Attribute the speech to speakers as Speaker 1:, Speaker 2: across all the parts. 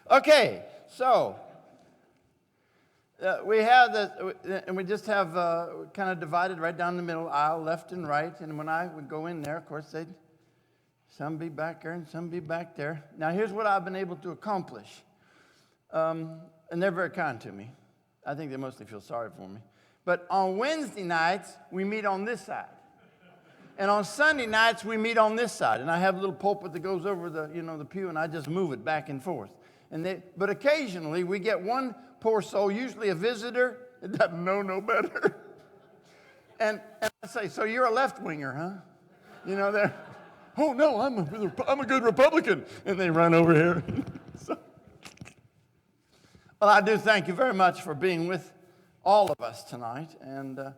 Speaker 1: Okay, so we have this, and we just have kind of divided right down the middle aisle, left and right. And when I would go in there, of course, some be back there and some be back there. Now, here's what I've been able to accomplish. And they're very kind to me. I think they mostly feel sorry for me. But on Wednesday nights, we meet on this side. And on Sunday nights, we meet on this side. And I have a little pulpit that goes over the pew, and I just move it back and forth. But occasionally, we get one poor soul, usually a visitor, that doesn't know no better. and I say, so you're a left-winger, huh? They're, oh, no, I'm a good Republican. And they run over here. Well, I do thank you very much for being with all of us tonight. And I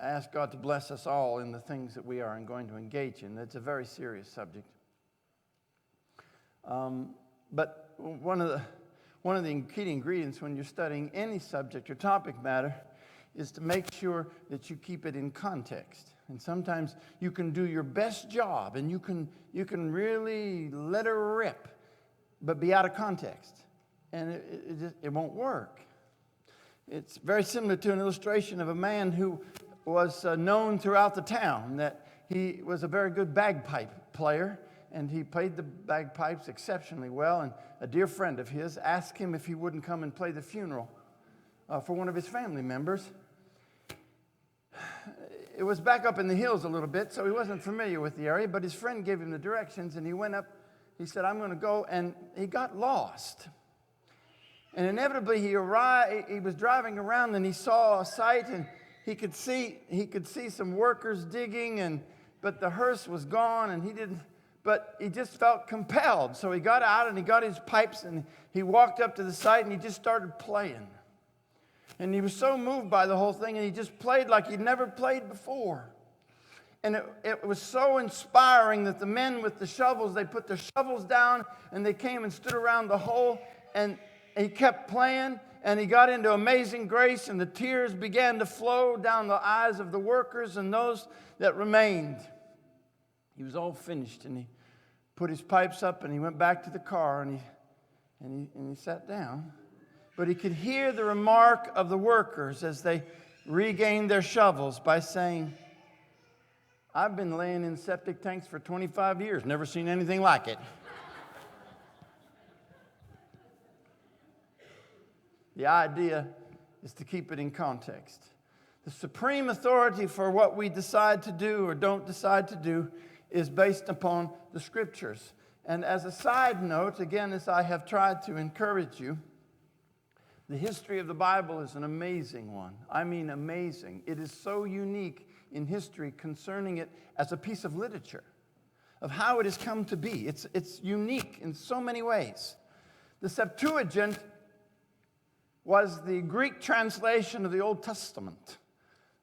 Speaker 1: ask God to bless us all in the things that we are going to engage in. It's a very serious subject. But one of the key ingredients when you're studying any subject or topic matter is to make sure that you keep it in context. And sometimes you can do your best job and you can really let it rip, but be out of context. And it won't work. It's very similar to an illustration of a man who was known throughout the town that he was a very good bagpipe player, and he played the bagpipes exceptionally well. And a dear friend of his asked him if he wouldn't come and play the funeral for one of his family members. It was back up in the hills a little bit, so he wasn't familiar with the area, but his friend gave him the directions, and he went up. He said, I'm going to go, and he got lost. And inevitably he was driving around and he saw a sight, and he could see some workers digging, but the hearse was gone, and but he just felt compelled. So he got out and he got his pipes and he walked up to the site and he just started playing. And he was so moved by the whole thing, and he just played like he'd never played before. And it was so inspiring that the men with the shovels, they put their shovels down and they came and stood around the hole, and he kept playing, and he got into Amazing Grace, and the tears began to flow down the eyes of the workers and those that remained. He was all finished, and he put his pipes up, and he went back to the car, and he sat down. But he could hear the remark of the workers as they regained their shovels by saying, I've been laying in septic tanks for 25 years, never seen anything like it. The idea is to keep it in context. The supreme authority for what we decide to do or don't decide to do is based upon the Scriptures. And as a side note, again, as I have tried to encourage you, the history of the Bible is an amazing one. I mean amazing. It is so unique in history concerning it as a piece of literature, of how it has come to be. It's unique in so many ways. The Septuagint was the Greek translation of the Old Testament,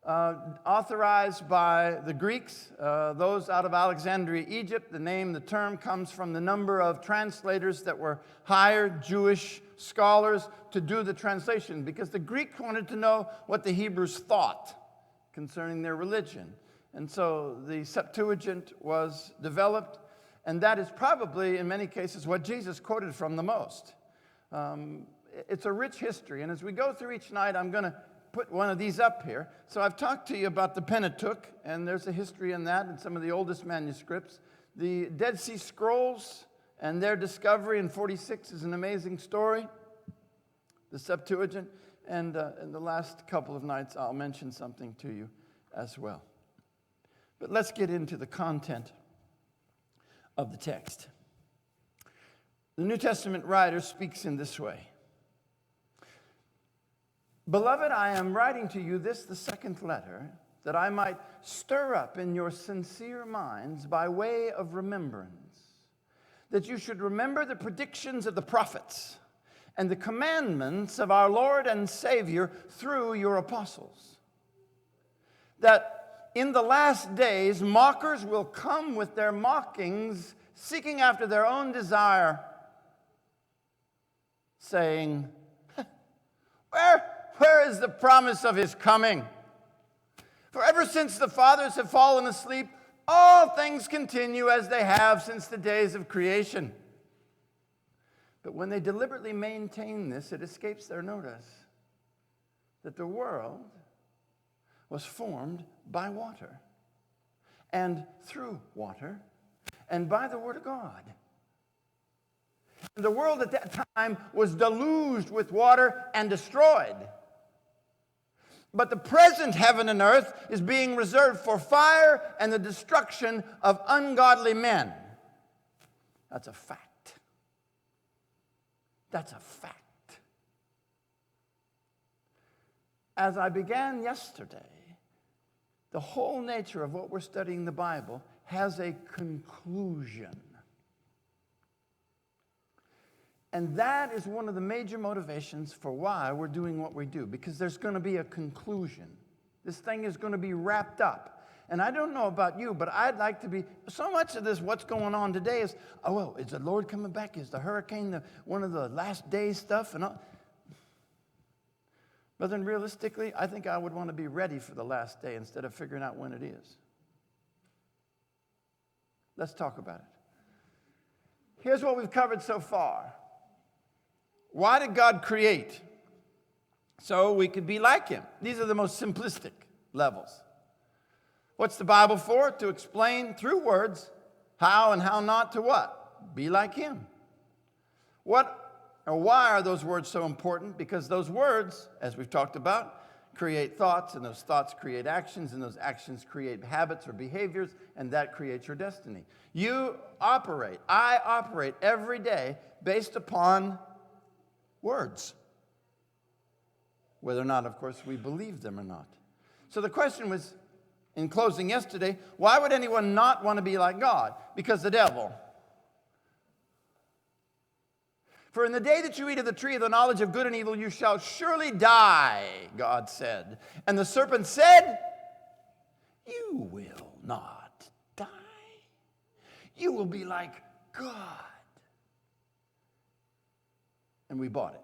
Speaker 1: authorized by the Greeks, those out of Alexandria, Egypt. The term comes from the number of translators that were hired, Jewish scholars, to do the translation, because the Greek wanted to know what the Hebrews thought concerning their religion. And so the Septuagint was developed, and that is probably, in many cases, what Jesus quoted from the most. It's a rich history, and as we go through each night, I'm going to put one of these up here. So I've talked to you about the Pentateuch, and there's a history in that and some of the oldest manuscripts. The Dead Sea Scrolls and their discovery in 46 is an amazing story. The Septuagint, and in the last couple of nights, I'll mention something to you as well. But let's get into the content of the text. The New Testament writer speaks in this way. Beloved, I am writing to you this, the second letter, that I might stir up in your sincere minds by way of remembrance, that you should remember the predictions of the prophets and the commandments of our Lord and Savior through your apostles, that in the last days mockers will come with their mockings, seeking after their own desire, saying, Where is the promise of his coming? For ever since the fathers have fallen asleep, all things continue as they have since the days of creation. But when they deliberately maintain this, it escapes their notice that the world was formed by water and through water and by the Word of God. And the world at that time was deluged with water and destroyed. But the present heaven and earth is being reserved for fire and the destruction of ungodly men. That's a fact. That's a fact. As I began yesterday, the whole nature of what we're studying the Bible has a conclusion. And that is one of the major motivations for why we're doing what we do, because there's going to be a conclusion. This thing is going to be wrapped up. And I don't know about you, but I'd like to be, so much of this, what's going on today is, oh, well, is the Lord coming back? Is the hurricane one of the last days stuff? And all? But then realistically, I think I would want to be ready for the last day instead of figuring out when it is. Let's talk about it. Here's what we've covered so far. Why did God create? So we could be like him. These are the most simplistic levels. What's the Bible for? To explain through words how and how not to what? Be like him. What or why are those words so important? Because those words, as we've talked about, create thoughts, and those thoughts create actions, and those actions create habits or behaviors, and that creates your destiny. I operate every day based upon words. Whether or not, of course, we believe them or not. So the question was, in closing yesterday, why would anyone not want to be like God? Because the devil. For in the day that you eat of the tree of the knowledge of good and evil, you shall surely die, God said. And the serpent said, you will not die. You will be like God. And we bought it.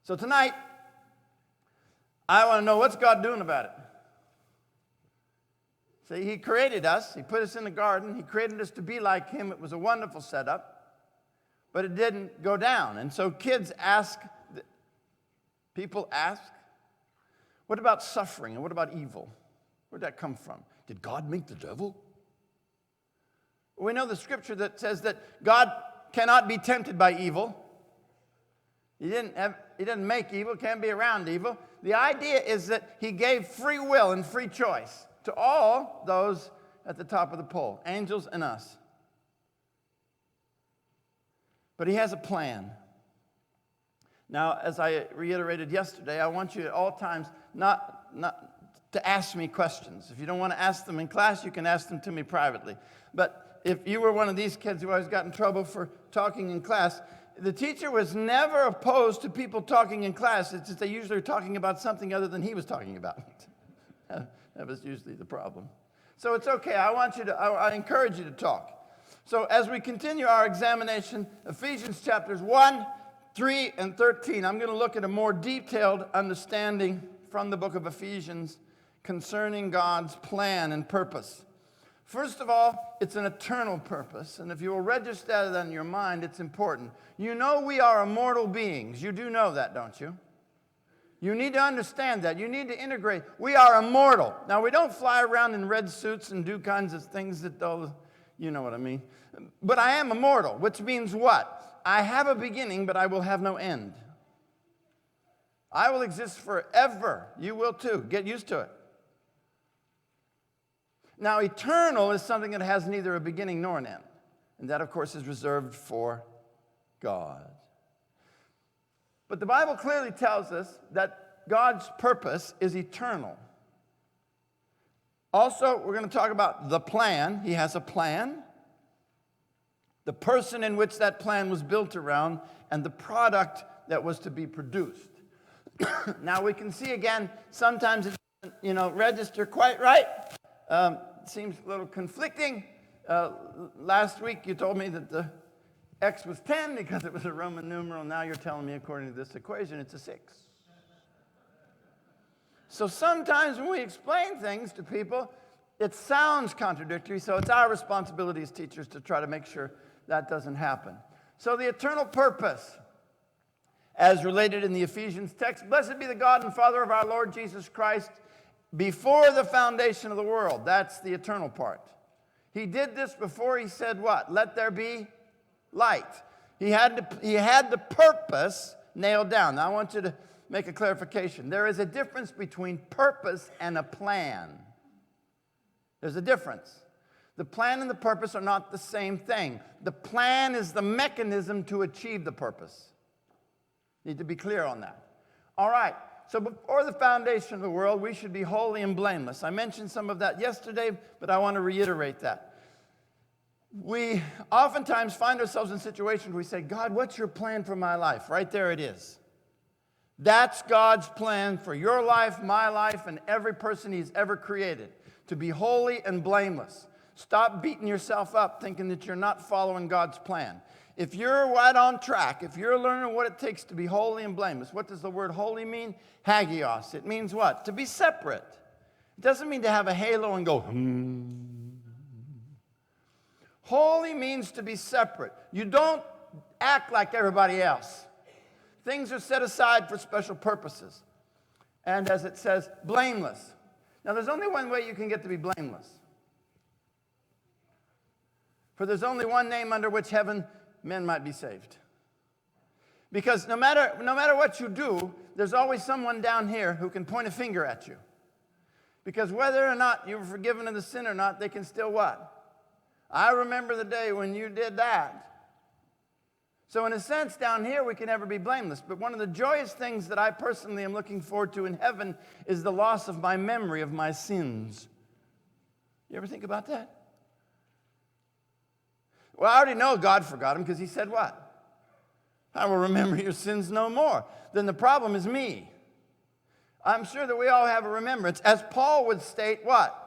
Speaker 1: So tonight, I want to know, what's God doing about it? See, he created us. He put us in the garden. He created us to be like him. It was a wonderful setup, but it didn't go down. And so people ask, what about suffering and what about evil? Where'd that come from? Did God make the devil? We know the scripture that says that God cannot be tempted by evil. He didn't make evil, can't be around evil. The idea is that he gave free will and free choice to all those at the top of the pole, angels and us. But he has a plan. Now, as I reiterated yesterday, I want you at all times not to ask me questions. If you don't want to ask them in class, you can ask them to me privately. But if you were one of these kids who always got in trouble for talking in class, the teacher was never opposed to people talking in class. It's just they usually were talking about something other than he was talking about. That was usually the problem. So it's okay. I encourage you to talk. So as we continue our examination, Ephesians chapters 1, 3, and 13, I'm going to look at a more detailed understanding from the book of Ephesians concerning God's plan and purpose. First of all, it's an eternal purpose, and if you will register that in your mind, it's important. You know we are immortal beings. You do know that, don't you? You need to understand that. You need to integrate. We are immortal. Now, we don't fly around in red suits and do kinds of things that those, you know what I mean. But I am immortal, which means what? I have a beginning, but I will have no end. I will exist forever. You will too. Get used to it. Now, eternal is something that has neither a beginning nor an end. And that, of course, is reserved for God. But the Bible clearly tells us that God's purpose is eternal. Also, we're going to talk about the plan. He has a plan, the person in which that plan was built around, and the product that was to be produced. Now, we can see again, sometimes it doesn't, register quite right. It seems a little conflicting. Last week, you told me that the X was 10 because it was a Roman numeral. Now you're telling me, according to this equation, it's a 6. So sometimes when we explain things to people, it sounds contradictory, so it's our responsibility as teachers to try to make sure that doesn't happen. So the eternal purpose, as related in the Ephesians text, blessed be the God and Father of our Lord Jesus Christ, before the foundation of the world. That's the eternal part. He did this before he said what? Let there be light. He had the purpose nailed down. Now I want you to make a clarification. There is a difference between purpose and a plan. There's a difference. The plan and the purpose are not the same thing. The plan is the mechanism to achieve the purpose. Need to be clear on that. All right. So before the foundation of the world, we should be holy and blameless. I mentioned some of that yesterday, but I want to reiterate that. We oftentimes find ourselves in situations where we say, God, what's your plan for my life? Right there it is. That's God's plan for your life, my life, and every person he's ever created, to be holy and blameless. Stop beating yourself up thinking that you're not following God's plan. If you're right on track, if you're learning what it takes to be holy and blameless, what does the word holy mean? Hagios. It means what? To be separate. It doesn't mean to have a halo and go, Holy means to be separate. You don't act like everybody else. Things are set aside for special purposes. And as it says, blameless. Now, there's only one way you can get to be blameless. For there's only one name under which men might be saved. Because no matter what you do, there's always someone down here who can point a finger at you. Because whether or not you were forgiven of the sin or not, they can still what? I remember the day when you did that. So in a sense, down here, we can never be blameless. But one of the joyous things that I personally am looking forward to in heaven is the loss of my memory of my sins. You ever think about that? Well, I already know God forgot them because he said what? I will remember your sins no more. Then the problem is me. I'm sure that we all have a remembrance. As Paul would state what?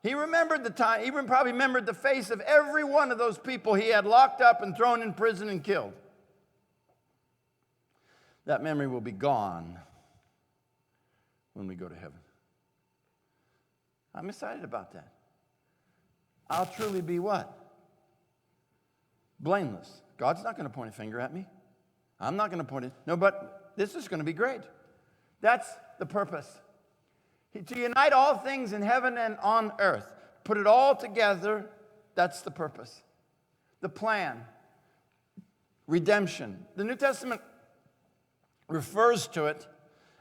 Speaker 1: He remembered the time, he probably remembered the face of every one of those people he had locked up and thrown in prison and killed. That memory will be gone when we go to heaven. I'm excited about that. I'll truly be what? Blameless. God's not going to point a finger at me. I'm not going to point it. No, but this is going to be great. That's the purpose. To unite all things in heaven and on earth. Put it all together. That's the purpose. The plan. Redemption. The New Testament refers to it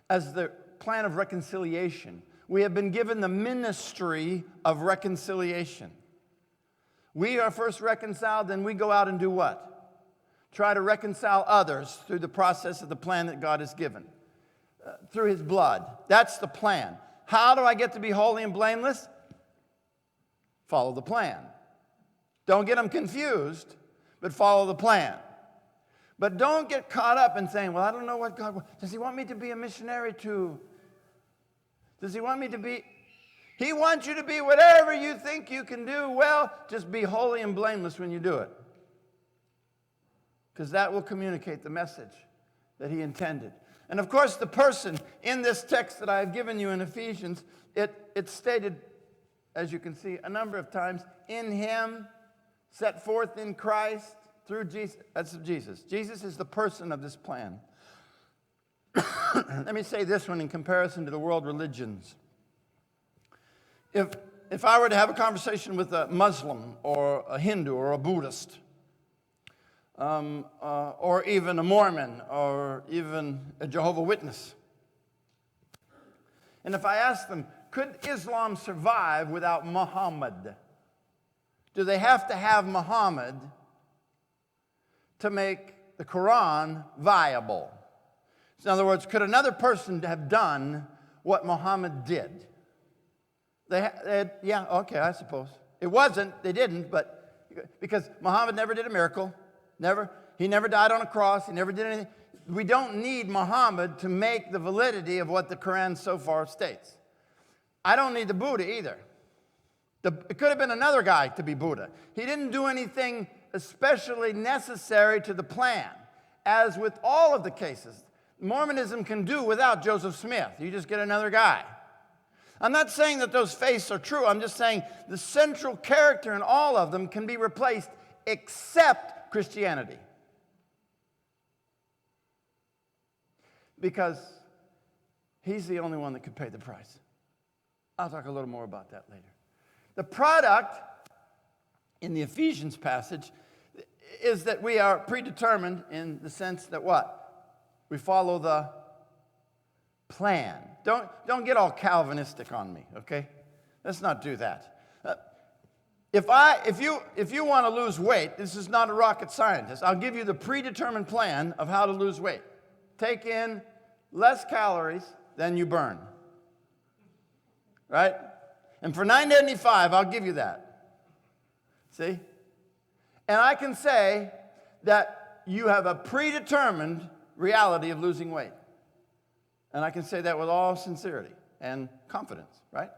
Speaker 1: as the plan of reconciliation. We have been given the ministry of reconciliation. We are first reconciled, then we go out and do what? Try to reconcile others through the process of the plan that God has given. Through his blood. That's the plan. How do I get to be holy and blameless? Follow the plan. Don't get them confused, but follow the plan. But don't get caught up in saying, well, I don't know what God wants. Does he want me to be a missionary too? Does he want me to be? He wants you to be whatever you think you can do. Well, just be holy and blameless when you do it. Because that will communicate the message that he intended. And of course, the person in this text that I have given you in Ephesians, it's stated, as you can see, a number of times, in him, set forth in Christ, through Jesus. That's Jesus. Jesus is the person of this plan. Let me say this one in comparison to the world religions. If I were to have a conversation with a Muslim or a Hindu or a Buddhist, or even a Mormon, or even a Jehovah's Witness. And if I ask them, could Islam survive without Muhammad? Do they have to have Muhammad to make the Quran viable? In other words, could another person have done what Muhammad did? Yeah, okay, I suppose. It wasn't, they didn't, but because Muhammad never did a miracle. Never. He never died on a cross. He never did anything. We don't need Muhammad to make the validity of what the Quran so far states. I don't need the Buddha either. It could have been another guy to be Buddha. He didn't do anything especially necessary to the plan. As with all of the cases, Mormonism can do without Joseph Smith. You just get another guy. I'm not saying that those faiths are true. I'm just saying the central character in all of them can be replaced except Christianity. because he's the only one that could pay the price. I'll talk a little more about that later. The product in the Ephesians passage is that we are predetermined in the sense that what? We follow the plan. Don't get all Calvinistic on me, okay? Let's not do that. If you want to lose weight, this is not a rocket scientist. I'll give you the predetermined plan of how to lose weight. Take in less calories than you burn. Right? And for $9.95, I'll give you that. See? And I can say that you have a predetermined reality of losing weight. And I can say that with all sincerity and confidence, right?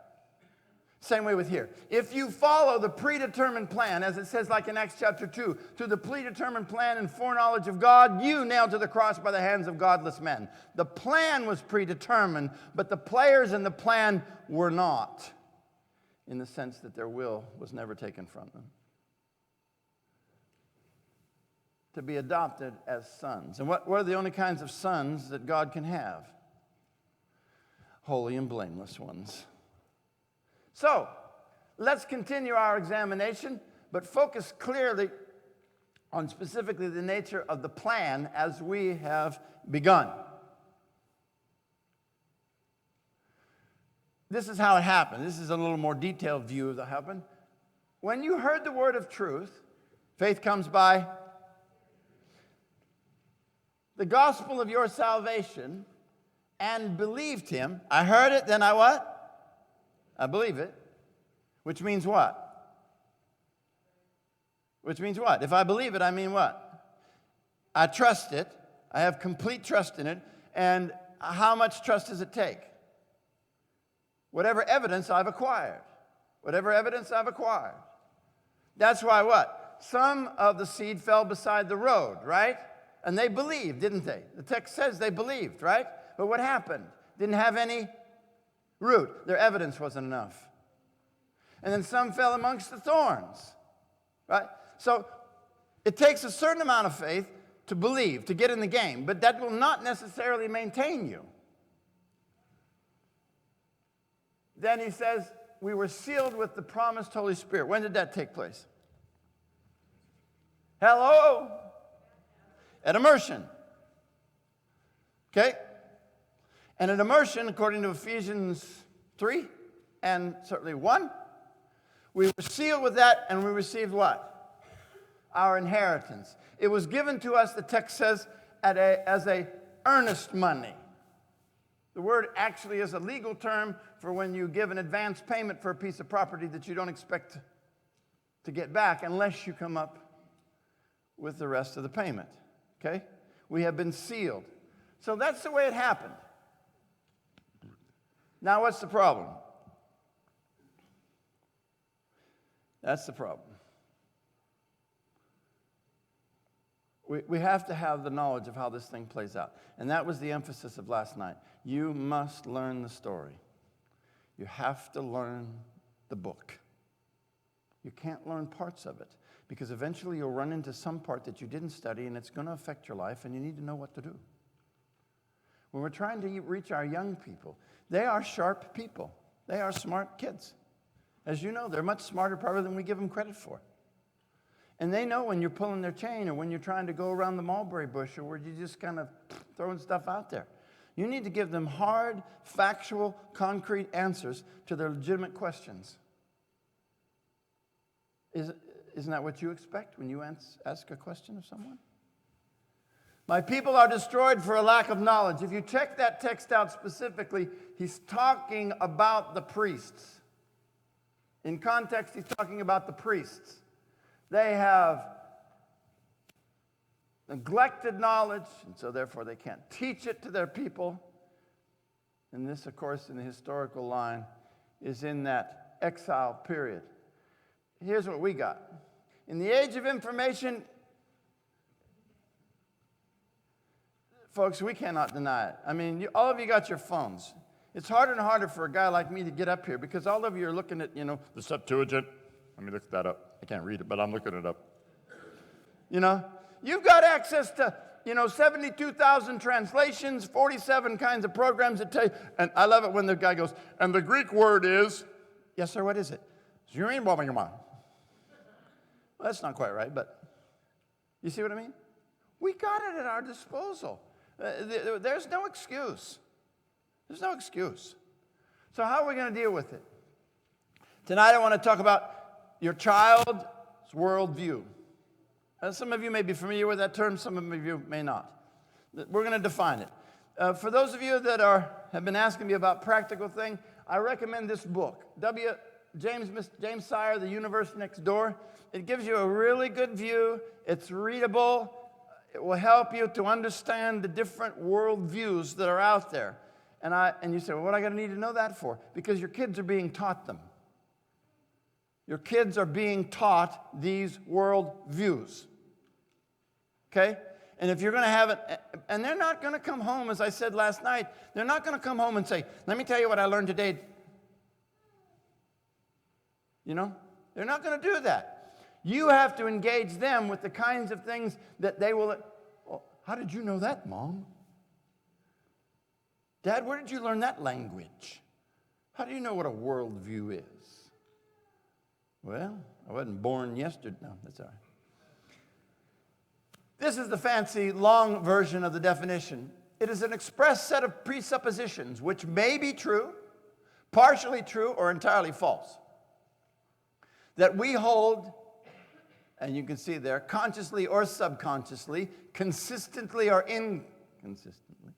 Speaker 1: Same way with here. If you follow the predetermined plan, as it says like in Acts chapter 2, to the predetermined plan and foreknowledge of God, you nailed to the cross by the hands of godless men. The plan was predetermined, but the players in the plan were not, in the sense that their will was never taken from them. To be adopted as sons. And what are the only kinds of sons that God can have? Holy and blameless ones. So, let's continue our examination, but focus clearly on specifically the nature of the plan as we have begun. This is how it happened. This is a little more detailed view of what happened. When you heard the word of truth, faith comes by the gospel of your salvation, and believed him. I heard it, then I what? I believe it. Which means what? Which means what? If I believe it, I mean what? I trust it. I have complete trust in it. And how much trust does it take? Whatever evidence I've acquired. Whatever evidence I've acquired. That's why what? Some of the seed fell beside the road, right? And they believed, didn't they? The text says they believed, right? But what happened? Didn't have any root. Their evidence wasn't enough. And then some fell amongst the thorns, right? So it takes a certain amount of faith to believe, to get in the game, but that will not necessarily maintain you. Then he says, we were sealed with the promised Holy Spirit. When did that take place? Hello? At immersion. Okay? And at immersion, according to Ephesians 3 and certainly 1, we were sealed with that and we received what? Our inheritance. It was given to us, the text says, as a earnest money. The word actually is a legal term for when you give an advance payment for a piece of property that you don't expect to get back unless you come up with the rest of the payment. Okay? We have been sealed. So that's the way it happened. Now, what's the problem? That's the problem. We have to have the knowledge of how this thing plays out. And that was the emphasis of last night. You must learn the story. You have to learn the book. You can't learn parts of it, because eventually you'll run into some part that you didn't study, and it's going to affect your life, and you need to know what to do. When we're trying to reach our young people, they are sharp people. They are smart kids. As you know, they're much smarter probably than we give them credit for. And they know when you're pulling their chain, or when you're trying to go around the mulberry bush, or where you're just kind of throwing stuff out there. You need to give them hard, factual, concrete answers to their legitimate questions. Isn't that what you expect when you ask a question of someone? My people are destroyed for a lack of knowledge. If you check that text out specifically, he's talking about the priests. In context, he's talking about the priests. They have neglected knowledge, and so therefore they can't teach it to their people. And this, of course, in the historical line, is in that exile period. Here's what we got. In the age of information, folks, we cannot deny it. I mean, all of you got your phones. It's harder and harder for a guy like me to get up here because all of you are looking at, the Septuagint. Let me look that up. I can't read it, but I'm looking it up. You've got access to 72,000 translations, 47 kinds of programs that tell you. And I love it when the guy goes, and the Greek word is, yes, sir, what is it? Well, that's not quite right, but you see what I mean? We got it at our disposal. There's no excuse. There's no excuse. So how are we going to deal with it? Tonight I want to talk about your child's worldview. Some of you may be familiar with that term, some of you may not. We're going to define it. For those of you that have been asking me about practical things, I recommend this book, James Sire, The Universe Next Door. It gives you a really good view. It's readable. It will help you to understand the different worldviews that are out there. And you say, well, what do I got to need to know that for? Because your kids are being taught them. Your kids are being taught these worldviews. Okay? And if you're going to have it, and they're not going to come home, as I said last night, they're not going to come home and say, let me tell you what I learned today. They're not going to do that. You have to engage them with the kinds of things that they will, well, how did you know that, Mom? Dad, where did you learn that language? How do you know what a worldview is? Well, I wasn't born yesterday. No, that's all right. This is the fancy, long version of the definition. It is an express set of presuppositions which may be true, partially true, or entirely false, that we hold, and you can see there, consciously or subconsciously, consistently or inconsistently,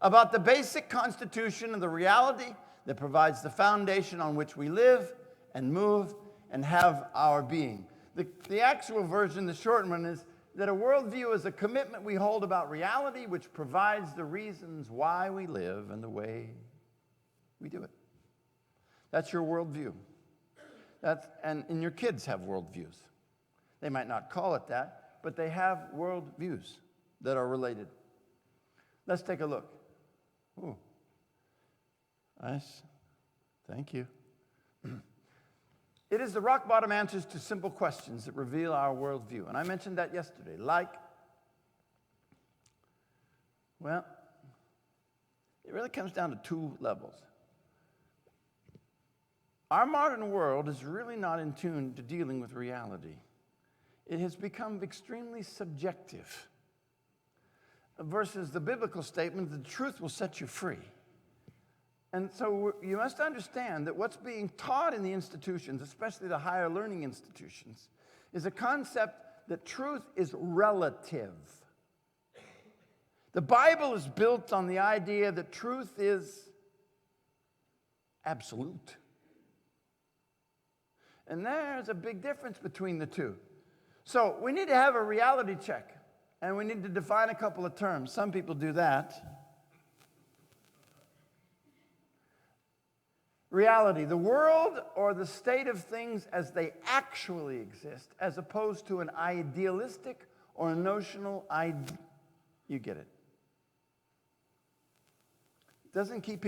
Speaker 1: about the basic constitution of the reality that provides the foundation on which we live and move and have our being. The actual version, the short one, is that a worldview is a commitment we hold about reality which provides the reasons why we live and the way we do it. That's your worldview. And your kids have worldviews. They might not call it that, but they have worldviews that are related. Let's take a look. Ooh. Nice. Thank you. It is the rock-bottom answers to simple questions that reveal our worldview. And I mentioned that yesterday. Well, it really comes down to two levels. Our modern world is really not in tune to dealing with reality. It has become extremely subjective versus the biblical statement that the truth will set you free. And so you must understand that what's being taught in the institutions, especially the higher learning institutions, is a concept that truth is relative. The Bible is built on the idea that truth is absolute. And there's a big difference between the two. So we need to have a reality check, and we need to define a couple of terms. Some people do that. Reality, the world or the state of things as they actually exist, as opposed to an idealistic or a notional idea. You get it. It doesn't keep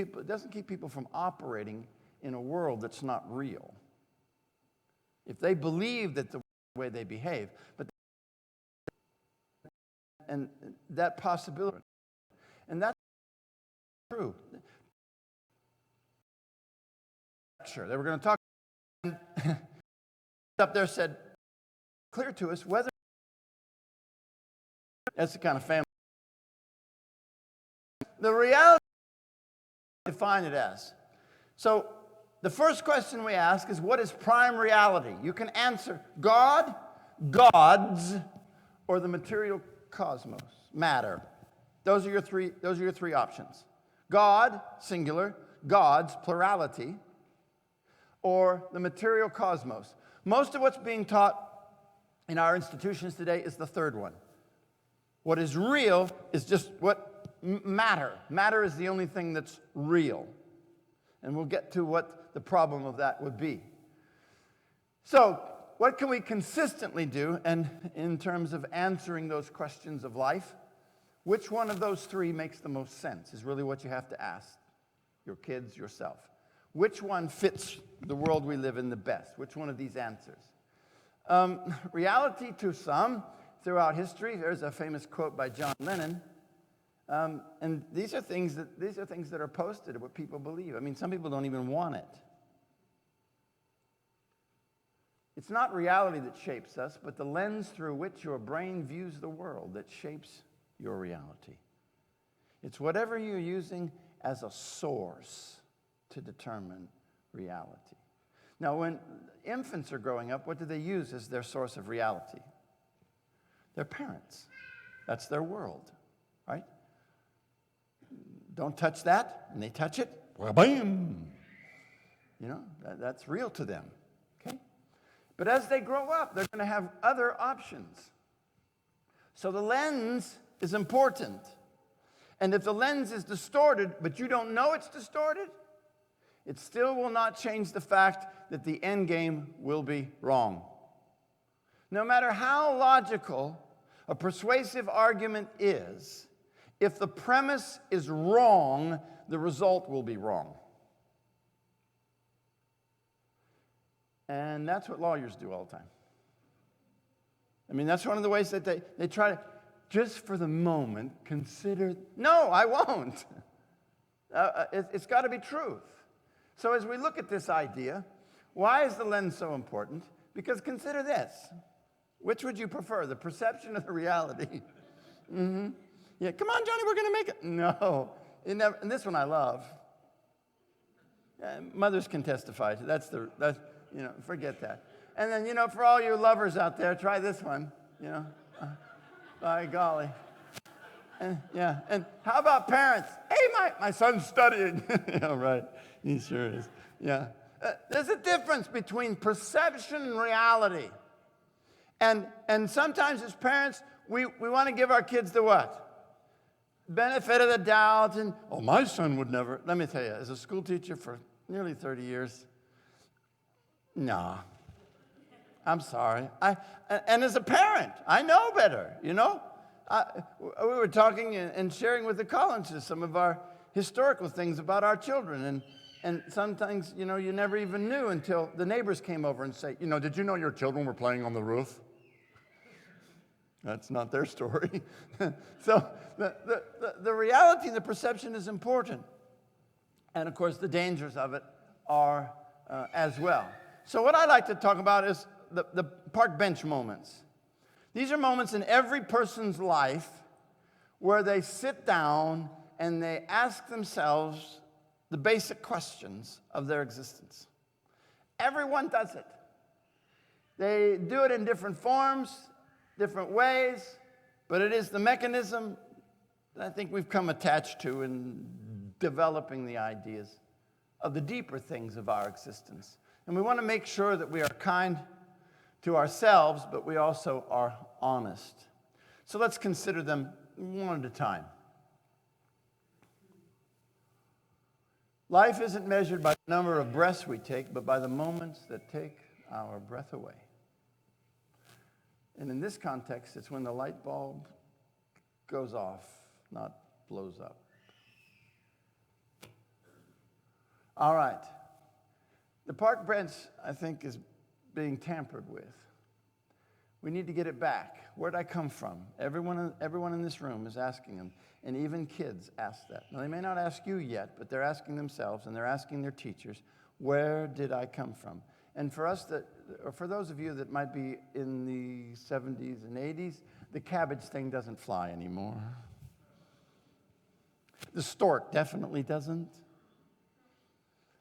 Speaker 1: people from operating in a world that's not real. If they believe that the way they behave, and that possibility, and that's true. Sure, they were going to talk. Up there said, clear to us whether that's the kind of family. The reality, define it as. So the first question we ask is, what is prime reality? You can answer God, gods, or the material cosmos, matter. Those are your three options. God, singular, gods, plurality, or the material cosmos. Most of what's being taught in our institutions today is the third one. What is real is just what matter. Matter is the only thing that's real. And we'll get to what the problem of that would be. So, what can we consistently do, and in terms of answering those questions of life? Which one of those three makes the most sense is really what you have to ask your kids, yourself. Which one fits the world we live in the best? Which one of these answers? Reality to some throughout history. There's a famous quote by John Lennon. And these are things that are posted, what people believe. I mean, some people don't even want it. It's not reality that shapes us, but the lens through which your brain views the world that shapes your reality. It's whatever you're using as a source to determine reality. Now, when infants are growing up, what do they use as their source of reality? Their parents. That's their world, right? Don't touch that, and they touch it, well, bam! You know, that's real to them, okay? But as they grow up, they're going to have other options. So the lens is important. And if the lens is distorted, but you don't know it's distorted, it still will not change the fact that the end game will be wrong. No matter how logical a persuasive argument is, if the premise is wrong, the result will be wrong. And that's what lawyers do all the time. I mean, that's one of the ways that they try to, just for the moment, consider, no, I won't. It's got to be truth. So as we look at this idea, why is the lens so important? Because consider this. Which would you prefer, the perception or the reality? Mm-hmm. Yeah, come on, Johnny, we're going to make it. No. And this one I love. Mothers can testify. That's forget that. And then, for all you lovers out there, try this one, by golly. And how about parents? Hey, my son's studying. Yeah, right. He sure is. Yeah. There's a difference between perception and reality. And sometimes as parents, we want to give our kids the what? Benefit of the doubt. And, my son would never. Let me tell you, as a school teacher for nearly 30 years, nah. I'm sorry. And as a parent, I know better, We were talking and sharing with the Collinses some of our historical things about our children. And sometimes, you never even knew until the neighbors came over and say, did you know your children were playing on the roof? That's not their story. So the reality and the perception is important. And, of course, the dangers of it are as well. So what I like to talk about is the park bench moments. These are moments in every person's life where they sit down and they ask themselves the basic questions of their existence. Everyone does it. They do it in different forms, different ways, but it is the mechanism that I think we've come attached to in developing the ideas of the deeper things of our existence. And we want to make sure that we are kind to ourselves, but we also are honest. So let's consider them one at a time. Life isn't measured by the number of breaths we take, but by the moments that take our breath away. And in this context, it's when the light bulb goes off, not blows up. All right. The park bench, I think, is being tampered with. We need to get it back. Where'd I come from? Everyone in this room is asking them, and even kids ask that. Now, they may not ask you yet, but they're asking themselves, and they're asking their teachers, where did I come from? And for us or for those of you that might be in the 70s and 80s, the cabbage thing doesn't fly anymore. The stork definitely doesn't.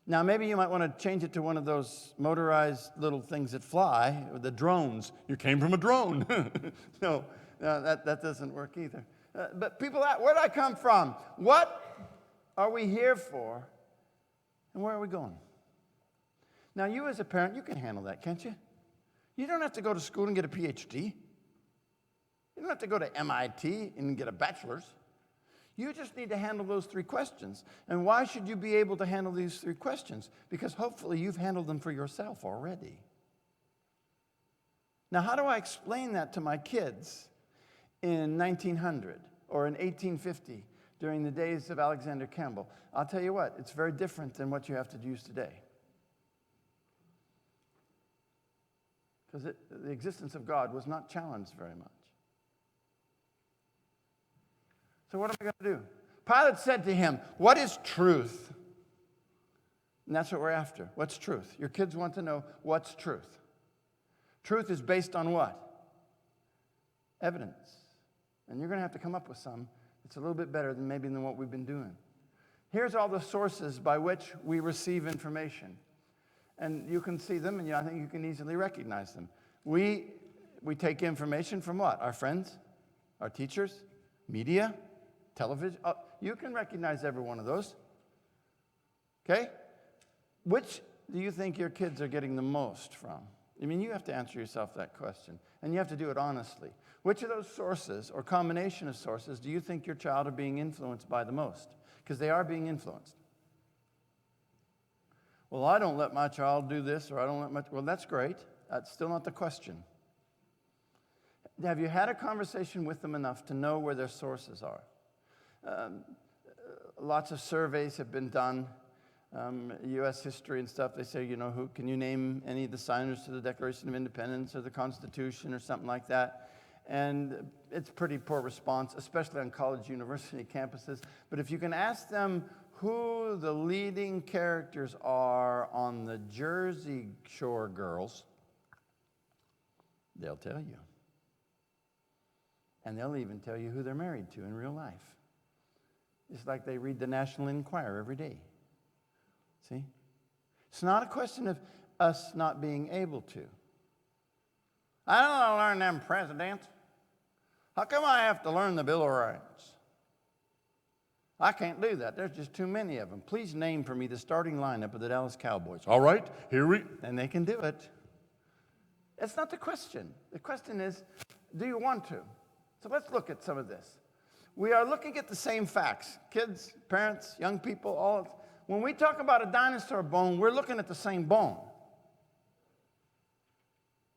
Speaker 1: Now, maybe you might want to change it to one of those motorized little things that fly, or the drones. You came from a drone. No, that doesn't work either. But people ask, where did I come from? What are we here for? And where are we going? Now, you as a parent, you can handle that, can't you? You don't have to go to school and get a PhD. You don't have to go to MIT and get a bachelor's. You just need to handle those three questions. And why should you be able to handle these three questions? Because hopefully you've handled them for yourself already. Now, how do I explain that to my kids in 1900 or in 1850 during the days of Alexander Campbell? I'll tell you what, it's very different than what you have to use today. Because the existence of God was not challenged very much. So what am I going to do? Pilate said to him, what is truth? And that's what we're after. What's truth? Your kids want to know what's truth. Truth is based on what? Evidence. And you're going to have to come up with some that's a little bit better than what we've been doing. Here's all the sources by which we receive information. And you can see them, and I think you can easily recognize them. We take information from what? Our friends, our teachers, media, television. Oh, you can recognize every one of those. Okay? Which do you think your kids are getting the most from? I mean, you have to answer yourself that question, and you have to do it honestly. Which of those sources or combination of sources do you think your child are being influenced by the most? Because they are being influenced. Well, I don't let my child do this, or I don't let my... Well, that's great. That's still not the question. Have you had a conversation with them enough to know where their sources are? Lots of surveys have been done. U.S. history and stuff, they say, who can you name any of the signers to the Declaration of Independence or the Constitution or something like that? And it's pretty poor response, especially on college university campuses. But if you can ask them who the leading characters are on the Jersey Shore Girls, they'll tell you. And they'll even tell you who they're married to in real life. It's like they read the National Enquirer every day. See? It's not a question of us not being able to. I don't want to learn them presidents. How come I have to learn the Bill of Rights? I can't do that. There's just too many of them. Please name for me the starting lineup of the Dallas Cowboys. All right, here we... And they can do it. That's not the question. The question is, do you want to? So let's look at some of this. We are looking at the same facts. Kids, parents, young people, all... When we talk about a dinosaur bone, we're looking at the same bone.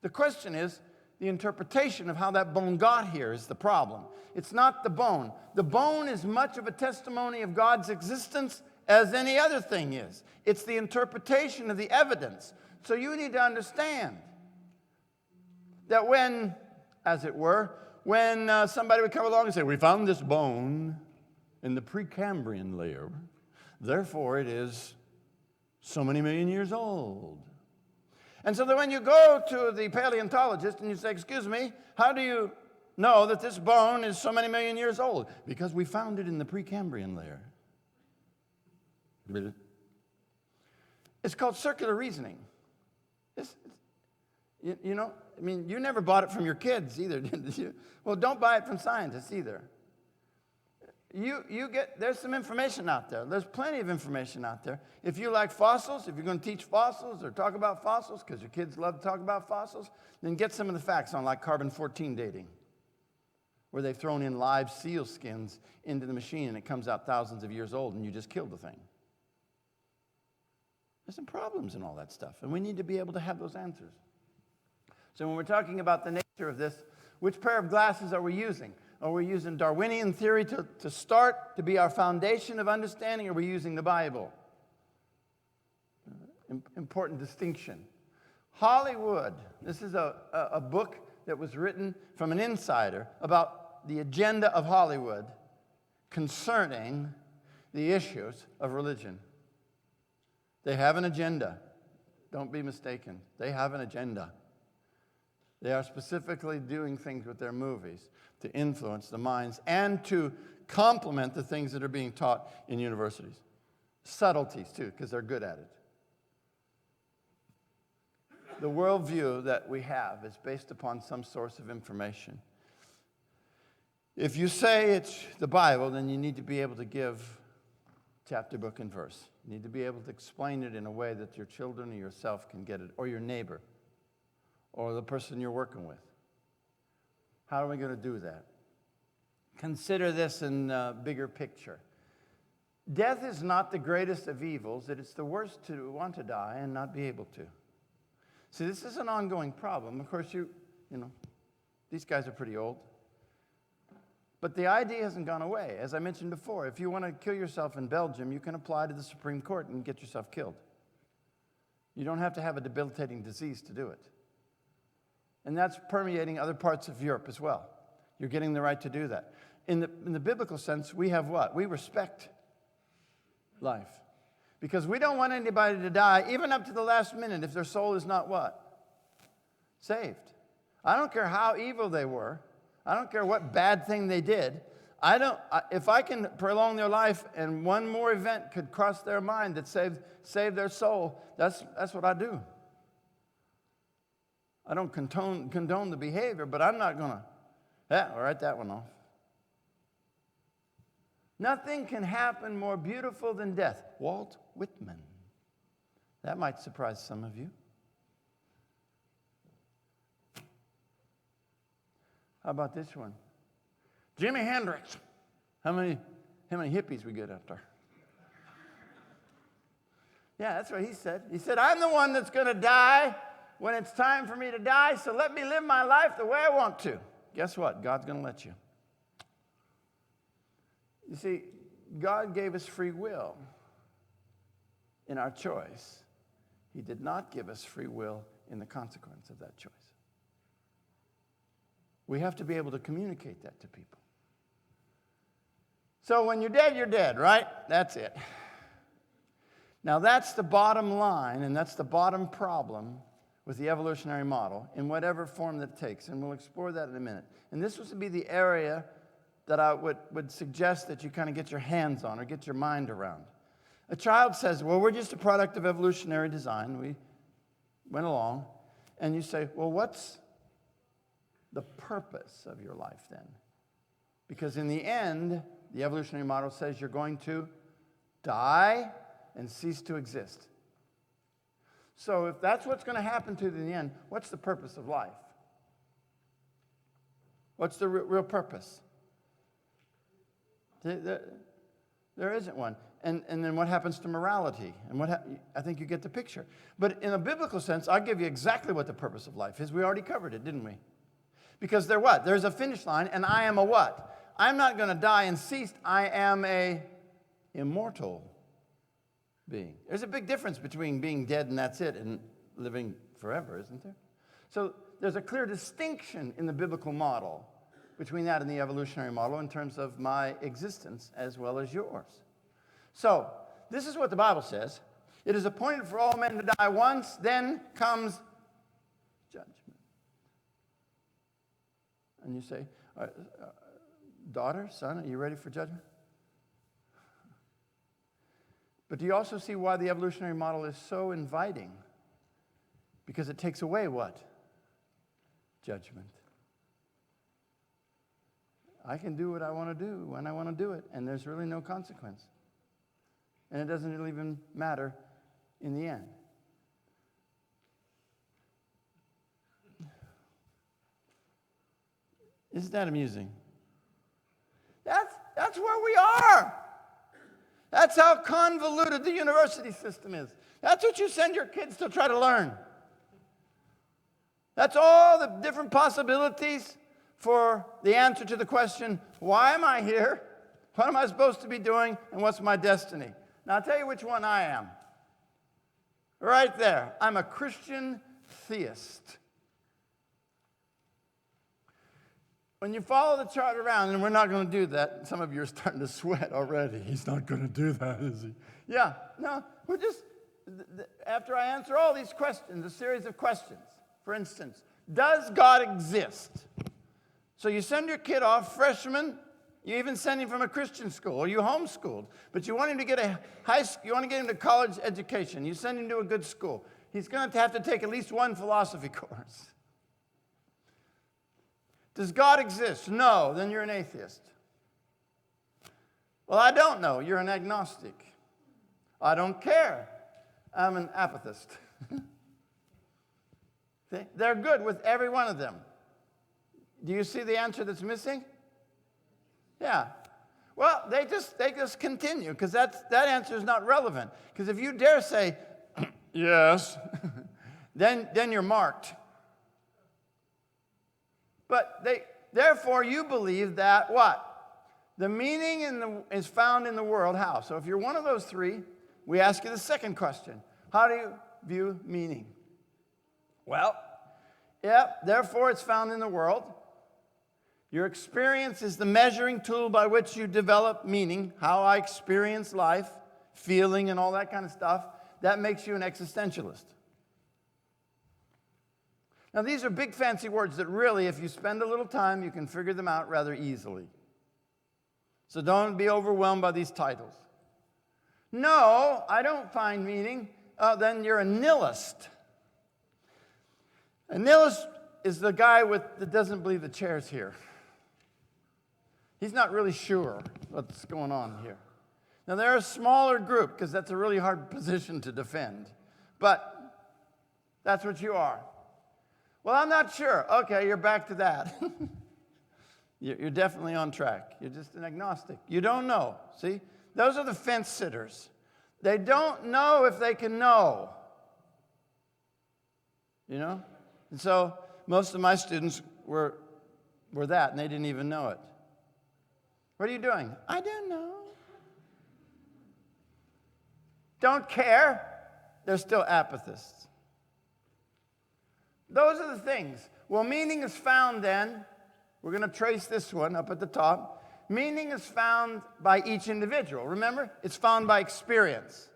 Speaker 1: The question is, the interpretation of how that bone got here is the problem. It's not the bone. The bone is much of a testimony of God's existence as any other thing is. It's the interpretation of the evidence. So you need to understand that when, as it were, when somebody would come along and say, we found this bone in the Precambrian layer, therefore, it is so many million years old. And so that when you go to the paleontologist and you say, excuse me, how do you know that this bone is so many million years old? Because we found it in the Precambrian layer. It's called circular reasoning. You never bought it from your kids either, did you? Well, don't buy it from scientists either. There's some information out there. There's plenty of information out there. If you like fossils, if you're going to teach fossils or talk about fossils, because your kids love to talk about fossils, then get some of the facts on like carbon-14 dating, where they've thrown in live seal skins into the machine and it comes out thousands of years old and you just killed the thing. There's some problems in all that stuff, and we need to be able to have those answers. So when we're talking about the nature of this, which pair of glasses are we using? Are we using Darwinian theory to start, to be our foundation of understanding, or are we using the Bible? Important distinction. Hollywood. This is a book that was written from an insider about the agenda of Hollywood concerning the issues of religion. They have an agenda. Don't be mistaken. They have an agenda. They are specifically doing things with their movies to influence the minds and to complement the things that are being taught in universities. Subtleties, too, because they're good at it. The worldview that we have is based upon some source of information. If you say it's the Bible, then you need to be able to give chapter, book, and verse. You need to be able to explain it in a way that your children or yourself can get it, or your neighbor, or the person you're working with. How are we going to do that? Consider this in a bigger picture. Death is not the greatest of evils. It's the worst to want to die and not be able to. See, this is an ongoing problem. Of course, these guys are pretty old. But the idea hasn't gone away. As I mentioned before, if you want to kill yourself in Belgium, you can apply to the Supreme Court and get yourself killed. You don't have to have a debilitating disease to do it. And that's permeating other parts of Europe as well. You're getting the right to do that. in the biblical sense, we have what? We respect life. Because we don't want anybody to die, even up to the last minute, if their soul is not what? Saved. I don't care how evil they were. I don't care what bad thing they did. If I can prolong their life and one more event could cross their mind that save their soul, that's what I do. I don't condone the behavior, but I'm not going to. I'll write that one off. Nothing can happen more beautiful than death. Walt Whitman. That might surprise some of you. How about this one? Jimi Hendrix. How many hippies we get out there? Yeah, that's what he said. He said, I'm the one that's going to die when it's time for me to die, so let me live my life the way I want to. Guess what? God's going to let you. You see, God gave us free will in our choice. He did not give us free will in the consequence of that choice. We have to be able to communicate that to people. So when you're dead, right? That's it. Now that's the bottom line, and that's the bottom problem with the evolutionary model in whatever form that it takes, and we'll explore that in a minute. And this was to be the area that I would suggest that you kind of get your hands on or get your mind around. A child says, well, we're just a product of evolutionary design. We went along. And you say, well, what's the purpose of your life then? Because in the end, the evolutionary model says you're going to die and cease to exist. So if that's what's going to happen to you in the end, what's the purpose of life? What's the real purpose? There isn't one. And then what happens to morality? And I think you get the picture. But in a biblical sense, I'll give you exactly what the purpose of life is. We already covered it, didn't we? Because there's a finish line, and I am a what? I'm not going to die and cease. I am a immortal being. There's a big difference between being dead and that's it and living forever, isn't there? So there's a clear distinction in the biblical model between that and the evolutionary model in terms of my existence as well as yours. So, this is what the Bible says. It is appointed for all men to die once, then comes judgment. And you say, daughter, son, are you ready for judgment? But do you also see why the evolutionary model is so inviting? Because it takes away what? Judgment. I can do what I want to do when I want to do it, and there's really no consequence. And it doesn't really even matter in the end. Isn't that amusing? That's where we are. That's how convoluted the university system is. That's what you send your kids to try to learn. That's all the different possibilities for the answer to the question, why am I here? What am I supposed to be doing? And what's my destiny? Now, I'll tell you which one I am. Right there. I'm a Christian theist. When you follow the chart around, and we're not going to do that. Some of you are starting to sweat already. He's not going to do that, is he? Yeah. No, we're just, after I answer all these questions, a series of questions. For instance, does God exist? So you send your kid off, freshman, you even send him from a Christian school, or you homeschooled, but you want him to get you want to get him to college education. You send him to a good school. He's going to have to take at least one philosophy course. Does God exist? No, then you're an atheist. Well, I don't know. You're an agnostic. I don't care. I'm an apathist. They're good with every one of them. Do you see the answer that's missing? Yeah. Well, they just continue because that answer is not relevant. Because if you dare say yes, then you're marked. But therefore you believe that what? The meaning is found in the world. How? So if you're one of those three, we ask you the second question. How do you view meaning? Well, yeah, therefore it's found in the world. Your experience is the measuring tool by which you develop meaning, how I experience life, feeling, and all that kind of stuff. That makes you an existentialist. Now, these are big fancy words that really, if you spend a little time, you can figure them out rather easily. So don't be overwhelmed by these titles. No, I don't find meaning. Then you're a nihilist. A nihilist is the guy that doesn't believe the chair's here. He's not really sure what's going on here. Now, they're a smaller group because that's a really hard position to defend. But that's what you are. Well, I'm not sure. Okay, you're back to that. You're definitely on track. You're just an agnostic. You don't know. See? Those are the fence sitters. They don't know if they can know. You know? And so most of my students were that, and they didn't even know it. What are you doing? I don't know. Don't care. They're still apathists. Those are the things. Well, meaning is found then. We're going to trace this one up at the top. Meaning is found by each individual. Remember, it's found by experience.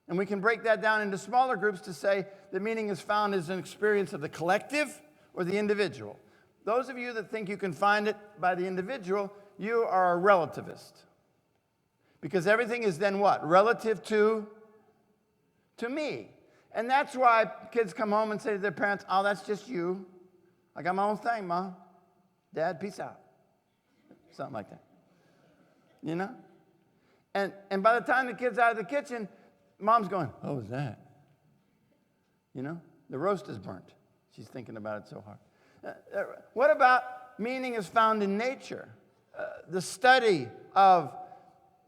Speaker 1: And we can break that down into smaller groups to say that meaning is found as an experience of the collective or the individual. Those of you that think you can find it by the individual, you are a relativist. Because everything is then what? Relative to me. And that's why kids come home and say to their parents, oh, that's just you. I got my own thing, Mom. Dad, peace out. Something like that. You know? And by the time the kid's out of the kitchen, Mom's going, oh, what's that? You know? The roast is burnt. She's thinking about it so hard. What about meaning is found in nature? The study of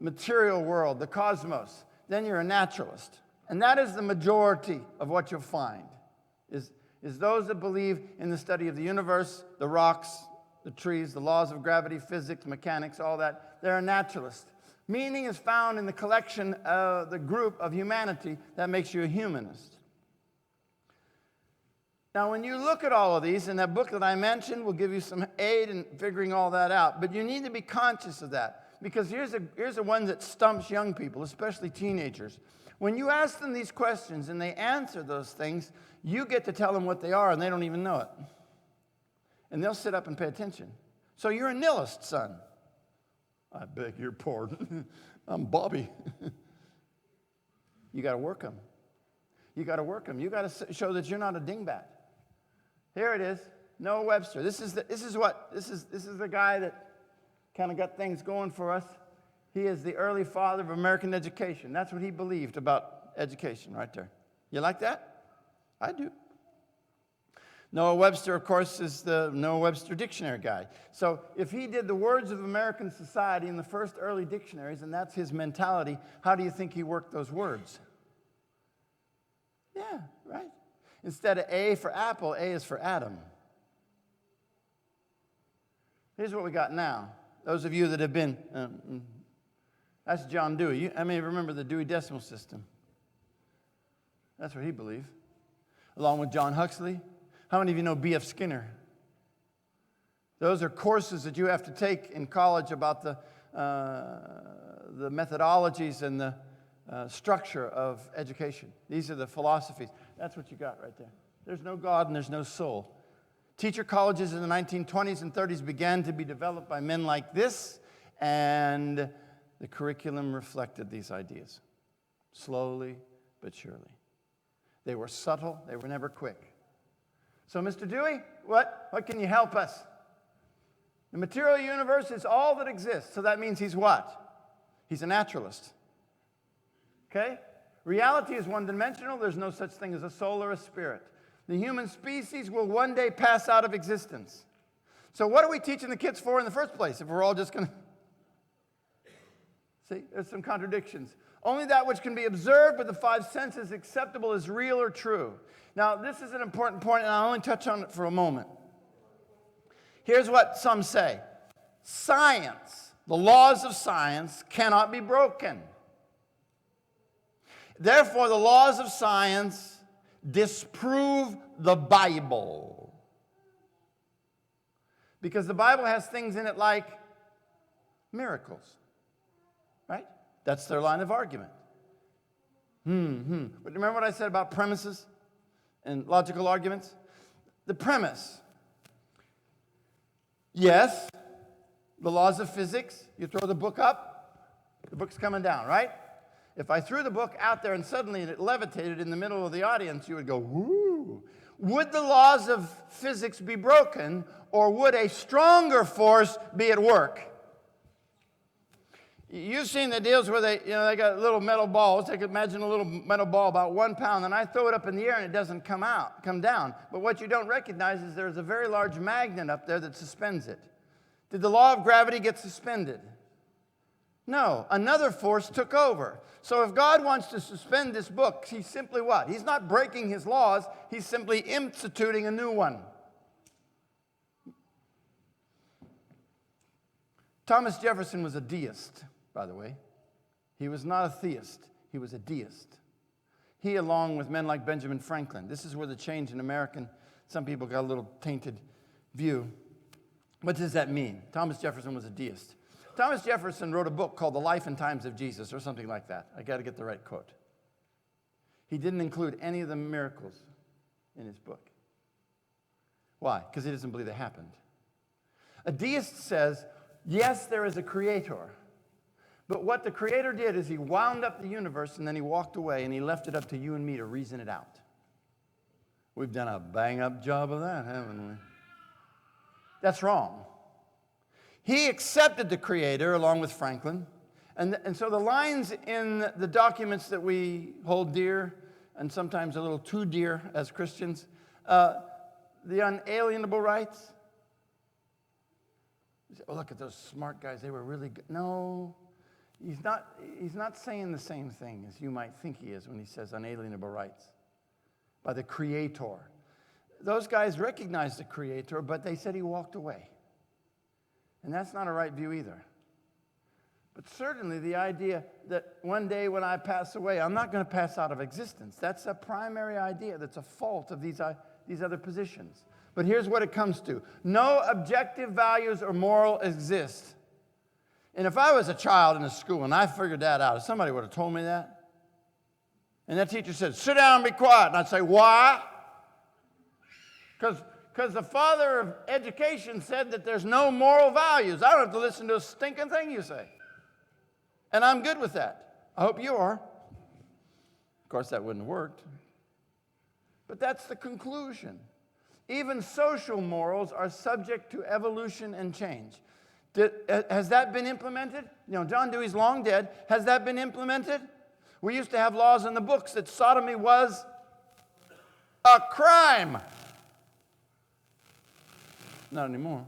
Speaker 1: material world, the cosmos. Then you're a naturalist. And that is the majority of what you'll find, is those that believe in the study of the universe, the rocks, the trees, the laws of gravity, physics, mechanics, all that. They're a naturalist. Meaning is found in the collection of the group of humanity. That makes you a humanist. Now, when you look at all of these, and that book that I mentioned will give you some aid in figuring all that out, but you need to be conscious of that, because here's a one that stumps young people, especially teenagers. When you ask them these questions and they answer those things, you get to tell them what they are, and they don't even know it. And they'll sit up and pay attention. So you're a nihilist, son. I beg your pardon. I'm Bobby. You got to work them. You got to work them. You got to show that you're not a dingbat. Here it is. Noah Webster. This is the guy that kind of got things going for us. He is the early father of American education. That's what he believed about education right there. You like that? I do. Noah Webster, of course, is the Noah Webster dictionary guy. So if he did the words of American society in the first early dictionaries, and that's his mentality, how do you think he worked those words? Yeah, right. Instead of A for apple, A is for Adam. Here's what we got now. Those of you that have been, that's John Dewey. Remember the Dewey Decimal System. That's what he believed. Along with John Huxley. How many of you know B.F. Skinner? Those are courses that you have to take in college about the methodologies and the structure of education. These are the philosophies. That's what you got right there. There's no God and there's no soul. Teacher colleges in the 1920s and 30s began to be developed by men like this, and the curriculum reflected these ideas, slowly but surely. They were subtle. They were never quick. So, Mr. Dewey, what can you help us? The material universe is all that exists. So that means he's what? He's a naturalist. Okay? Reality is one-dimensional. There's no such thing as a soul or a spirit. The human species will one day pass out of existence. So what are we teaching the kids for in the first place if we're all just going to... See, there's some contradictions. Only that which can be observed with the five senses acceptable is real or true. Now, this is an important point, and I'll only touch on it for a moment. Here's what some say. Science, the laws of science, cannot be broken. Therefore, the laws of science disprove the Bible. Because the Bible has things in it like miracles, right? That's their line of argument. But remember what I said about premises and logical arguments? The premise, yes, the laws of physics, you throw the book up, the book's coming down, right? If I threw the book out there and suddenly it levitated in the middle of the audience, you would go, woo. Would the laws of physics be broken, or would a stronger force be at work? You've seen the deals where they got little metal balls. I could imagine a little metal ball about 1 pound, and I throw it up in the air and it doesn't come down. But what you don't recognize is there's a very large magnet up there that suspends it. Did the law of gravity get suspended? No, another force took over. So if God wants to suspend this book, he's simply what? He's not breaking his laws, he's simply instituting a new one. Thomas Jefferson was a deist, by the way. He was not a theist, he was a deist. He, along with men like Benjamin Franklin, this is where the change in American, some people got a little tainted view. What does that mean? Thomas Jefferson was a deist. Thomas Jefferson wrote a book called The Life and Times of Jesus, or something like that. I got to get the right quote. He didn't include any of the miracles in his book. Why? Because he doesn't believe they happened. A deist says, yes, there is a creator. But what the creator did is he wound up the universe and then he walked away and he left it up to you and me to reason it out. We've done a bang-up job of that, haven't we? That's wrong. He accepted the creator along with Franklin. And so the lines in the documents that we hold dear, and sometimes a little too dear as Christians, the unalienable rights. You say, oh, look at those smart guys. They were really good. No, he's not saying the same thing as you might think he is when he says unalienable rights by the creator. Those guys recognized the creator, but they said he walked away. And that's not a right view either. But certainly the idea that one day when I pass away, I'm not going to pass out of existence. That's a primary idea. That's a fault of these other positions. But here's what it comes to. No objective values or moral exist. And if I was a child in a school and I figured that out, if somebody would have told me that, and that teacher said, sit down and be quiet, and I'd say, why? Because the father of education said that there's no moral values. I don't have to listen to a stinking thing you say. And I'm good with that. I hope you are. Of course, that wouldn't have worked. But that's the conclusion. Even social morals are subject to evolution and change. Has that been implemented? John Dewey's long dead. Has that been implemented? We used to have laws in the books that sodomy was a crime. Not anymore.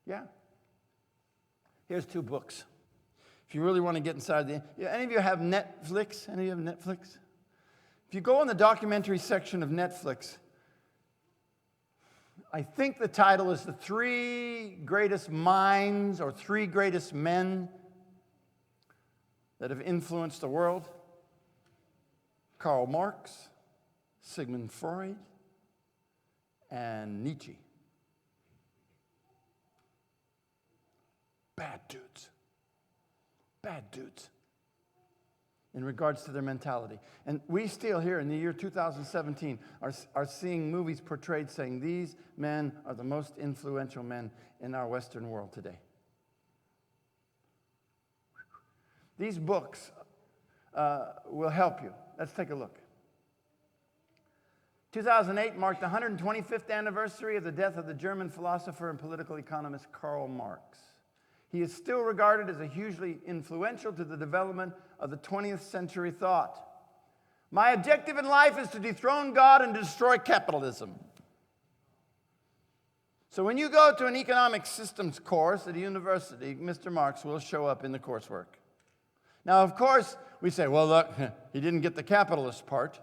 Speaker 1: Yeah. Here's 2 books. If you really want to get inside any of you have Netflix? Any of you have Netflix? If you go in the documentary section of Netflix, I think the title is The 3 Greatest Minds or 3 Greatest Men that have influenced the world. Karl Marx, Sigmund Freud, and Nietzsche. Bad dudes. Bad dudes in regards to their mentality. And we still here in the year 2017 are seeing movies portrayed saying these men are the most influential men in our Western world today. These books will help you. Let's take a look. 2008 marked the 125th anniversary of the death of the German philosopher and political economist Karl Marx. He is still regarded as a hugely influential to the development of the 20th century thought. My objective in life is to dethrone God and destroy capitalism. So when you go to an economic systems course at a university, Mr. Marx will show up in the coursework. Now, of course, we say, well, look, he didn't get the capitalist part.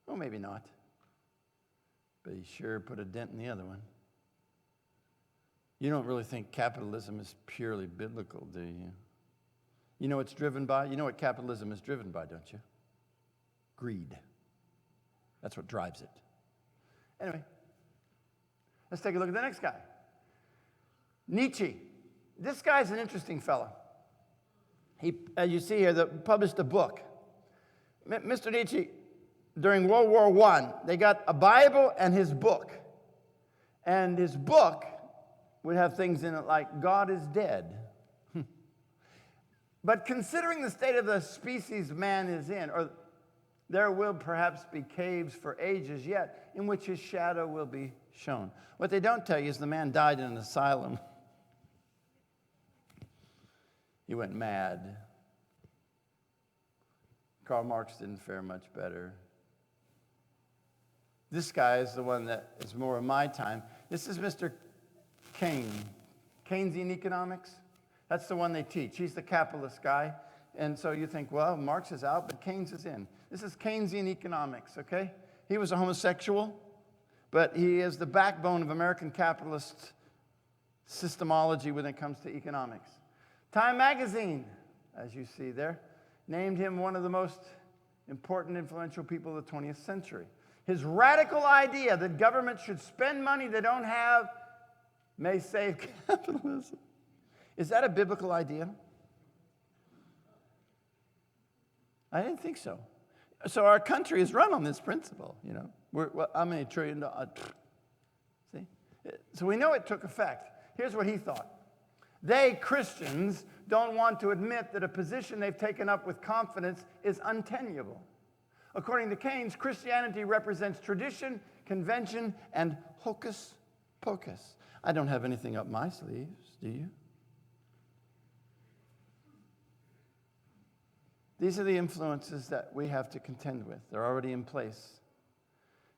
Speaker 1: Well, maybe not. But he sure put a dent in the other one. You don't really think capitalism is purely biblical, do you? You know what it's driven by? You know what capitalism is driven by, don't you? Greed. That's what drives it. Anyway, let's take a look at the next guy. Nietzsche. This guy's an interesting fellow. He, as you see here, published a book. Mr. Nietzsche, during World War I, they got a Bible and his book. And his book would have things in it like, God is dead. But considering the state of the species man is in, or there will perhaps be caves for ages yet in which his shadow will be shown. What they don't tell you is the man died in an asylum. He went mad. Karl Marx didn't fare much better. This guy is the one that is more of my time. This is Mr. Keynes. Keynesian economics. That's the one they teach. He's the capitalist guy. And so you think, well, Marx is out, but Keynes is in. This is Keynesian economics, okay? He was a homosexual, but he is the backbone of American capitalist systemology when it comes to economics. Time magazine, as you see there, named him one of the most important, influential people of the 20th century. His radical idea that government should spend money they don't have may save capitalism. Is that a biblical idea? I didn't think so. So our country is run on this principle, you know. How many trillion dollars? See? So we know it took effect. Here's what he thought. They, Christians, don't want to admit that a position they've taken up with confidence is untenable. According to Keynes, Christianity represents tradition, convention, and hocus pocus. I don't have anything up my sleeves, do you? These are the influences that we have to contend with. They're already in place,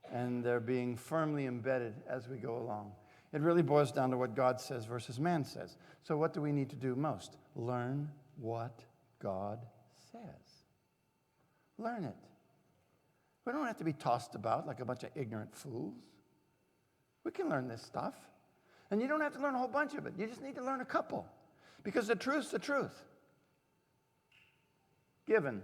Speaker 1: and they're being firmly embedded as we go along. It really boils down to what God says versus man says. So what do we need to do most? Learn what God says. Learn it. We don't have to be tossed about like a bunch of ignorant fools. We can learn this stuff. And you don't have to learn a whole bunch of it. You just need to learn a couple. Because the truth's the truth. Given.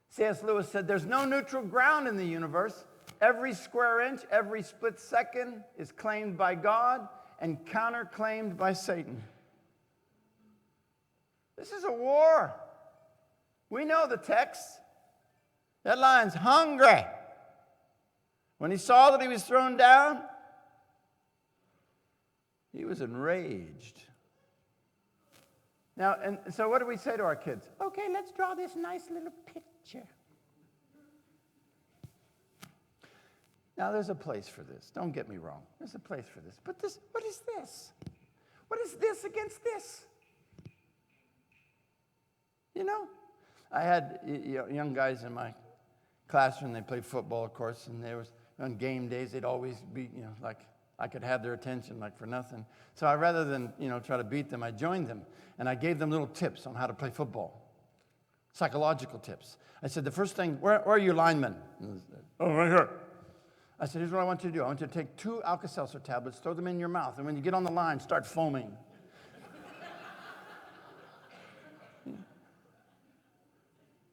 Speaker 1: C.S. Lewis said, there's no neutral ground in the universe. Every square inch, every split second is claimed by God and counterclaimed by Satan. This is a war. We know the text. That line's hungry. When he saw that he was thrown down, he was enraged. Now, and so what do we say to our kids? Okay, let's draw this nice little picture. Now, there's a place for this. Don't get me wrong. There's a place for this. But this, what is this? What is this against this? You know, I had young guys in my classroom. They played football, of course, and they was on game days. They'd always be, like I could have their attention like for nothing. So rather than, try to beat them, I joined them. And I gave them little tips on how to play football. Psychological tips. I said, the first thing, where are your linemen? Oh, right here. I said, here's what I want you to do. I want you to take 2 Alka-Seltzer tablets, throw them in your mouth, and when you get on the line, start foaming.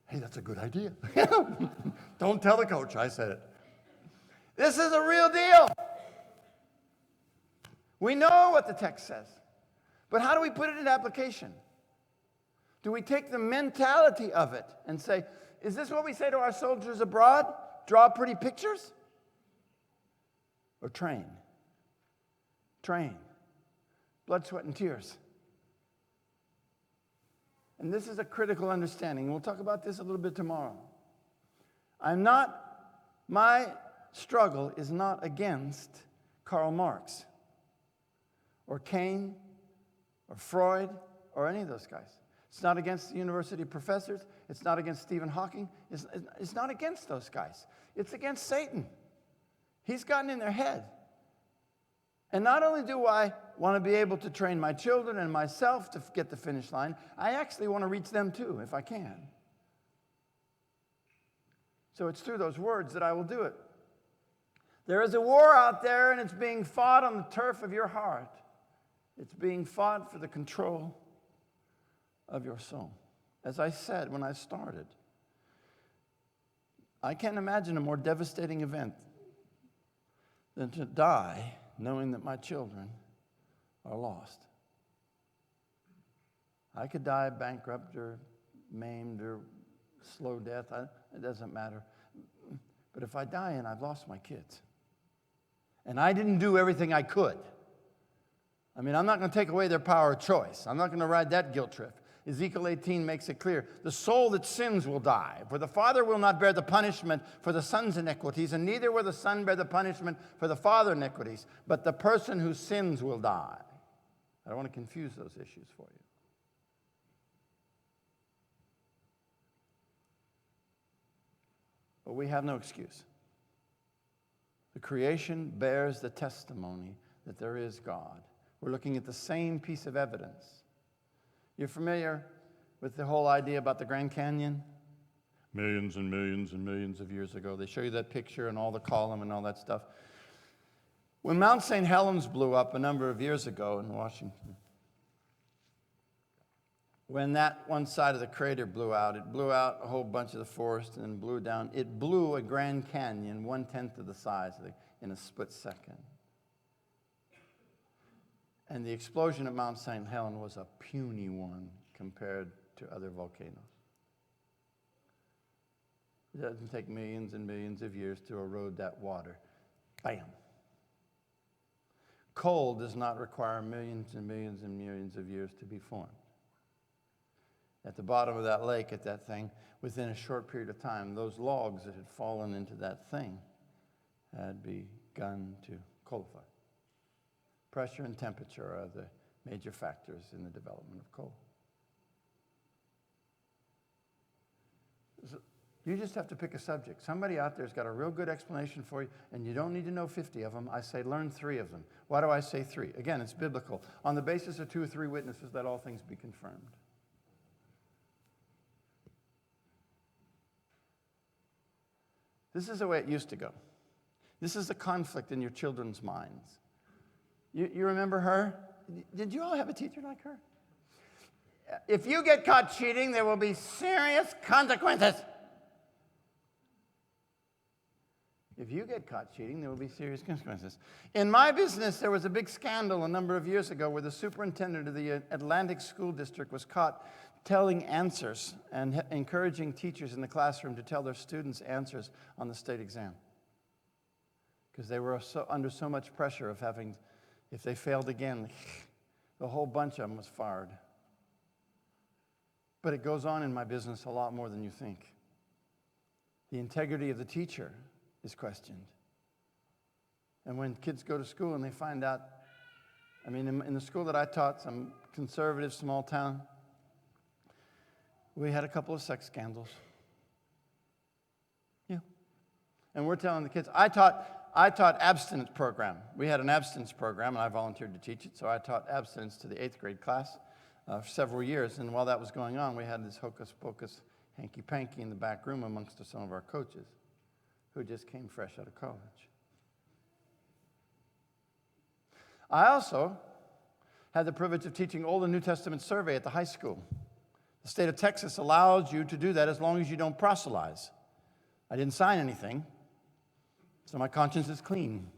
Speaker 1: Hey, that's a good idea. Don't tell the coach I said it. This is a real deal. We know what the text says. But how do we put it into application? Do we take the mentality of it and say, is this what we say to our soldiers abroad? Draw pretty pictures? Or train? Train. Blood, sweat, and tears. And this is a critical understanding. We'll talk about this a little bit tomorrow. My struggle is not against Karl Marx or Keynes or Freud or any of those guys. It's not against the university professors. It's not against Stephen Hawking. It's not against those guys. It's against Satan. He's gotten in their head. And not only do I want to be able to train my children and myself to get the finish line, I actually want to reach them too, if I can. So it's through those words that I will do it. There is a war out there, and it's being fought on the turf of your heart. It's being fought for the control of your soul. As I said when I started, I can't imagine a more devastating event than to die knowing that my children are lost. I could die bankrupt or maimed or slow death. It doesn't matter. But if I die and I've lost my kids, and I didn't do everything I could, I'm not going to take away their power of choice. I'm not going to ride that guilt trip. Ezekiel 18 makes it clear. The soul that sins will die, for the father will not bear the punishment for the son's iniquities, and neither will the son bear the punishment for the father's iniquities, but the person who sins will die. I don't want to confuse those issues for you. But we have no excuse. The creation bears the testimony that there is God. We're looking at the same piece of evidence. You're familiar with the whole idea about the Grand Canyon? Millions and millions and millions of years ago. They show you that picture and all the column and all that stuff. When Mount St. Helens blew up a number of years ago in Washington, when that one side of the crater blew out, it blew out a whole bunch of the forest and blew down. It blew a Grand Canyon 1/10 of the size in a split second. And the explosion at Mount St. Helens was a puny one compared to other volcanoes. It doesn't take millions and millions of years to erode that water. Bam. Coal does not require millions and millions and millions of years to be formed. At the bottom of that lake, at that thing, within a short period of time, those logs that had fallen into that thing had begun to coalify. Pressure and temperature are the major factors in the development of coal. So you just have to pick a subject. Somebody out there's got a real good explanation for you, and you don't need to know 50 of them. I say learn 3 of them. Why do I say 3? Again, it's biblical. On the basis of 2 or 3 witnesses, let all things be confirmed. This is the way it used to go. This is the conflict in your children's minds. You remember her? Did you all have a teacher like her? If you get caught cheating, there will be serious consequences. If you get caught cheating, there will be serious consequences. In my business, there was a big scandal a number of years ago where the superintendent of the Atlantic School District was caught telling answers and encouraging teachers in the classroom to tell their students answers on the state exam. Because they were under so much pressure of having, if they failed again, the whole bunch of them was fired. But it goes on in my business a lot more than you think. The integrity of the teacher is questioned. And when kids go to school and they find out, in the school that I taught, some conservative small town, we had a couple of sex scandals. Yeah. And we're telling the kids, I taught abstinence program. We had an abstinence program, and I volunteered to teach it, so I taught abstinence to the 8th grade class for several years. And while that was going on, we had this hocus-pocus, hanky-panky in the back room amongst some of our coaches who just came fresh out of college. I also had the privilege of teaching Old and New Testament survey at the high school. The state of Texas allows you to do that as long as you don't proselytize. I didn't sign anything, so my conscience is clean.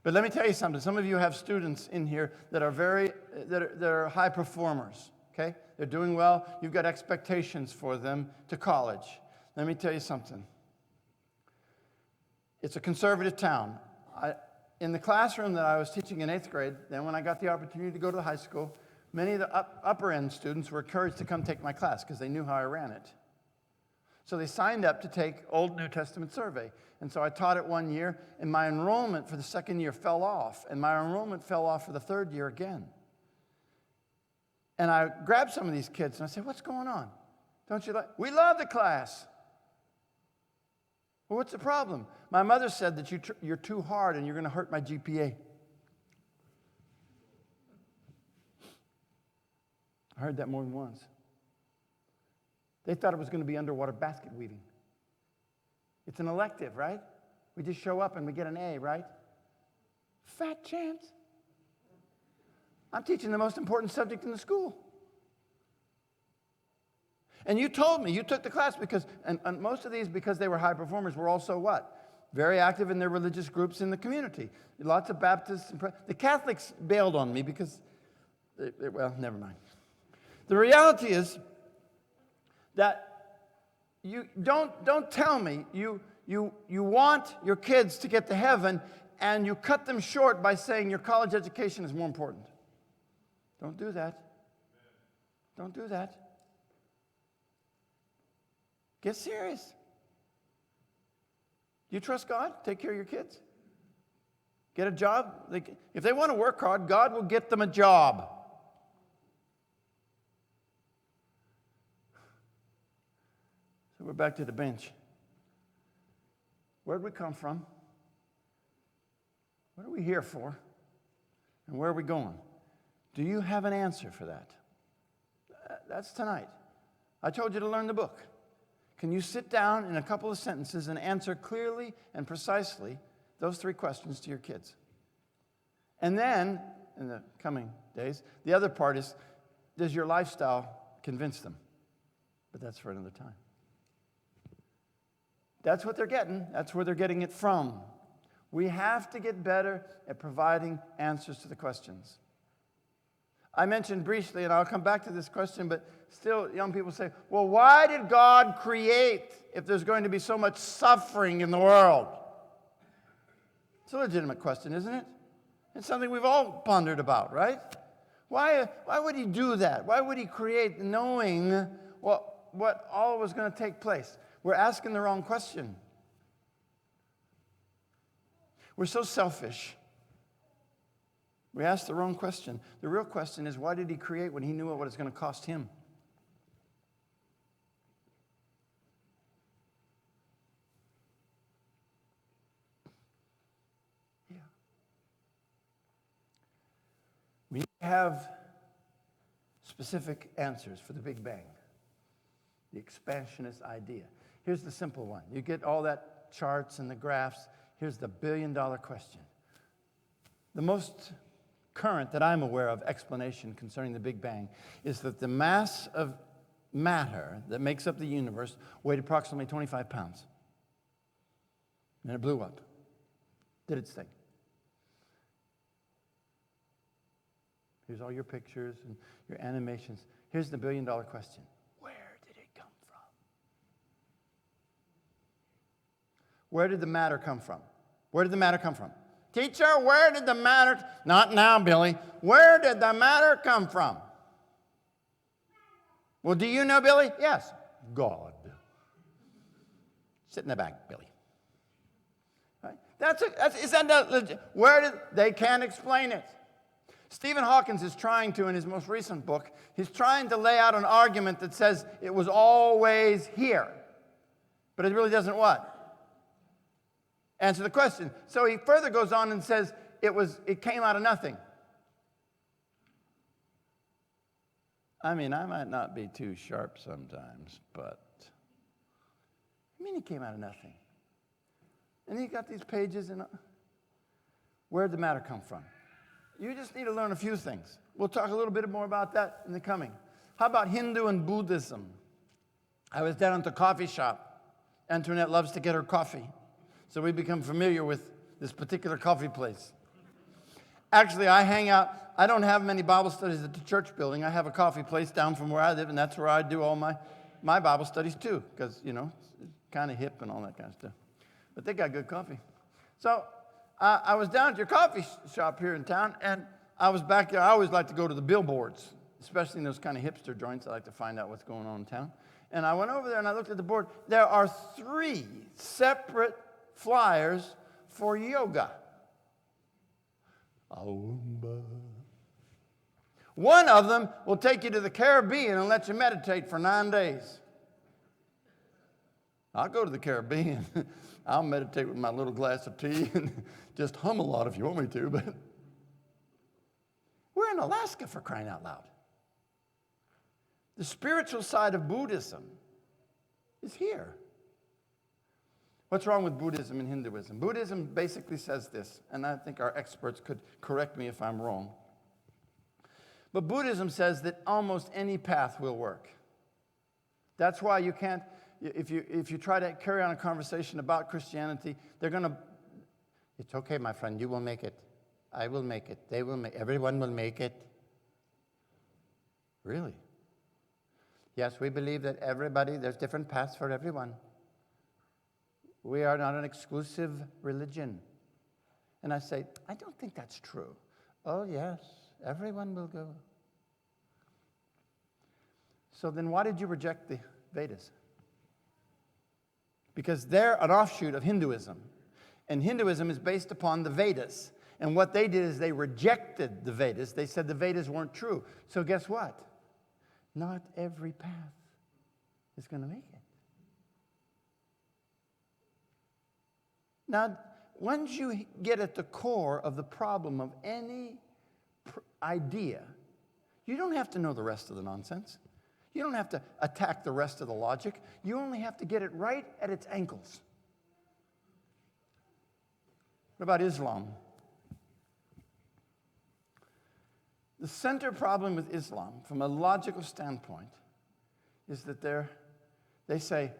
Speaker 1: But let me tell you something. Some of you have students in here that are high performers, okay? They're doing well. You've got expectations for them to college. Let me tell you something. It's a conservative town. In the classroom that I was teaching in 8th grade, then when I got the opportunity to go to the high school, many of the upper-end students were encouraged to come take my class because they knew how I ran it. So they signed up to take Old New Testament survey. And so I taught it one year, and my enrollment for the second year fell off, and my enrollment fell off for the third year again. And I grabbed some of these kids, and I said, what's going on? Don't you like? We love the class. Well, what's the problem? My mother said that you're too hard, and you're going to hurt my GPA. I heard that more than once. They thought it was going to be underwater basket weaving. It's an elective, right? We just show up and we get an A, right? Fat chance. I'm teaching the most important subject in the school. And you told me, you took the class because, and most of these, because they were high performers, were also what? very active in their religious groups in the community. Lots of Baptists. The Catholics bailed on me because, well, never mind. The reality is that you don't tell me you want your kids to get to heaven and you cut them short by saying your college education is more important. Don't do that. Don't do that. Get serious. You trust God? Take care of your kids. Get a job. If they want to work hard, God will get them a job. So we're back to the bench. Where'd we come from? What are we here for? And where are we going? Do you have an answer for that? That's tonight. I told you to learn the book. Can you sit down in a couple of sentences and answer clearly and precisely those 3 questions to your kids? And then, in the coming days, the other part is, does your lifestyle convince them? But that's for another time. That's what they're getting. That's where they're getting it from. We have to get better at providing answers to the questions. I mentioned briefly, and I'll come back to this question, but still young people say, well, why did God create if there's going to be so much suffering in the world? It's a legitimate question, isn't it? It's something we've all pondered about, right? Why would he do that? Why would he create knowing what all was going to take place? We're asking the wrong question. We're so selfish. We asked the wrong question. The real question is, why did he create when he knew what it was going to cost him? Yeah. We have specific answers for the Big Bang, the expansionist idea. Here's the simple one. You get all that charts and the graphs. Here's the billion-dollar question. The most current that I'm aware of explanation concerning the Big Bang is that the mass of matter that makes up the universe weighed approximately 25 pounds. And it blew up. Did its thing. Here's all your pictures and your animations. Here's the billion-dollar question. Where did it come from? Where did the matter come from? Where did the matter come from? Teacher, where did the matter... Not now, Billy. Where did the matter come from? Well, do you know, Billy? Yes. God. Sit in the back, Billy. Right? They can't explain it. Stephen Hawkins is trying to, in his most recent book, he's trying to lay out an argument that says it was always here. But it really doesn't what? Answer the question. So he further goes on and says it came out of nothing. I mean, I might not be too sharp sometimes, but I mean, it came out of nothing. And he got these pages, and where'd the matter come from? You just need to learn a few things. We'll talk a little bit more about that in the coming. How about Hindu and Buddhism? I was down at the coffee shop. Antoinette loves to get her coffee. So we become familiar with this particular coffee place. Actually, I hang out. I don't have many Bible studies at the church building. I have a coffee place down from where I live, and that's where I do all my Bible studies too, because, you know, it's kind of hip and all that kind of stuff. But they got good coffee. So I was down at your coffee shop here in town, and I was back there. I always like to go to the billboards, especially in those kind of hipster joints. I like to find out what's going on in town. And I went over there, and I looked at the board. There are 3 separate flyers for yoga. One of them will take you to the Caribbean and let you meditate for 9 days. I'll go to the Caribbean. I'll meditate with my little glass of tea and just hum a lot if you want me to, but we're in Alaska, for crying out loud. The spiritual side of Buddhism is here. What's wrong with Buddhism and Hinduism? Buddhism basically says this, and I think our experts could correct me if I'm wrong. But Buddhism says that almost any path will work. That's why you can't, if you try to carry on a conversation about Christianity, they're going to, it's okay, my friend, you will make it. I will make it. They will make, everyone will make it. Really? Yes, we believe that there's different paths for everyone. We are not an exclusive religion. And I say, I don't think that's true. Oh, yes, everyone will go. So then why did you reject the Vedas? Because they're an offshoot of Hinduism. And Hinduism is based upon the Vedas. And what they did is they rejected the Vedas. They said the Vedas weren't true. So guess what? Not every path is going to make it. Now, once you get at the core of the problem of any idea, you don't have to know the rest of the nonsense. You don't have to attack the rest of the logic. You only have to get it right at its ankles. What about Islam? The center problem with Islam, from a logical standpoint, is that they say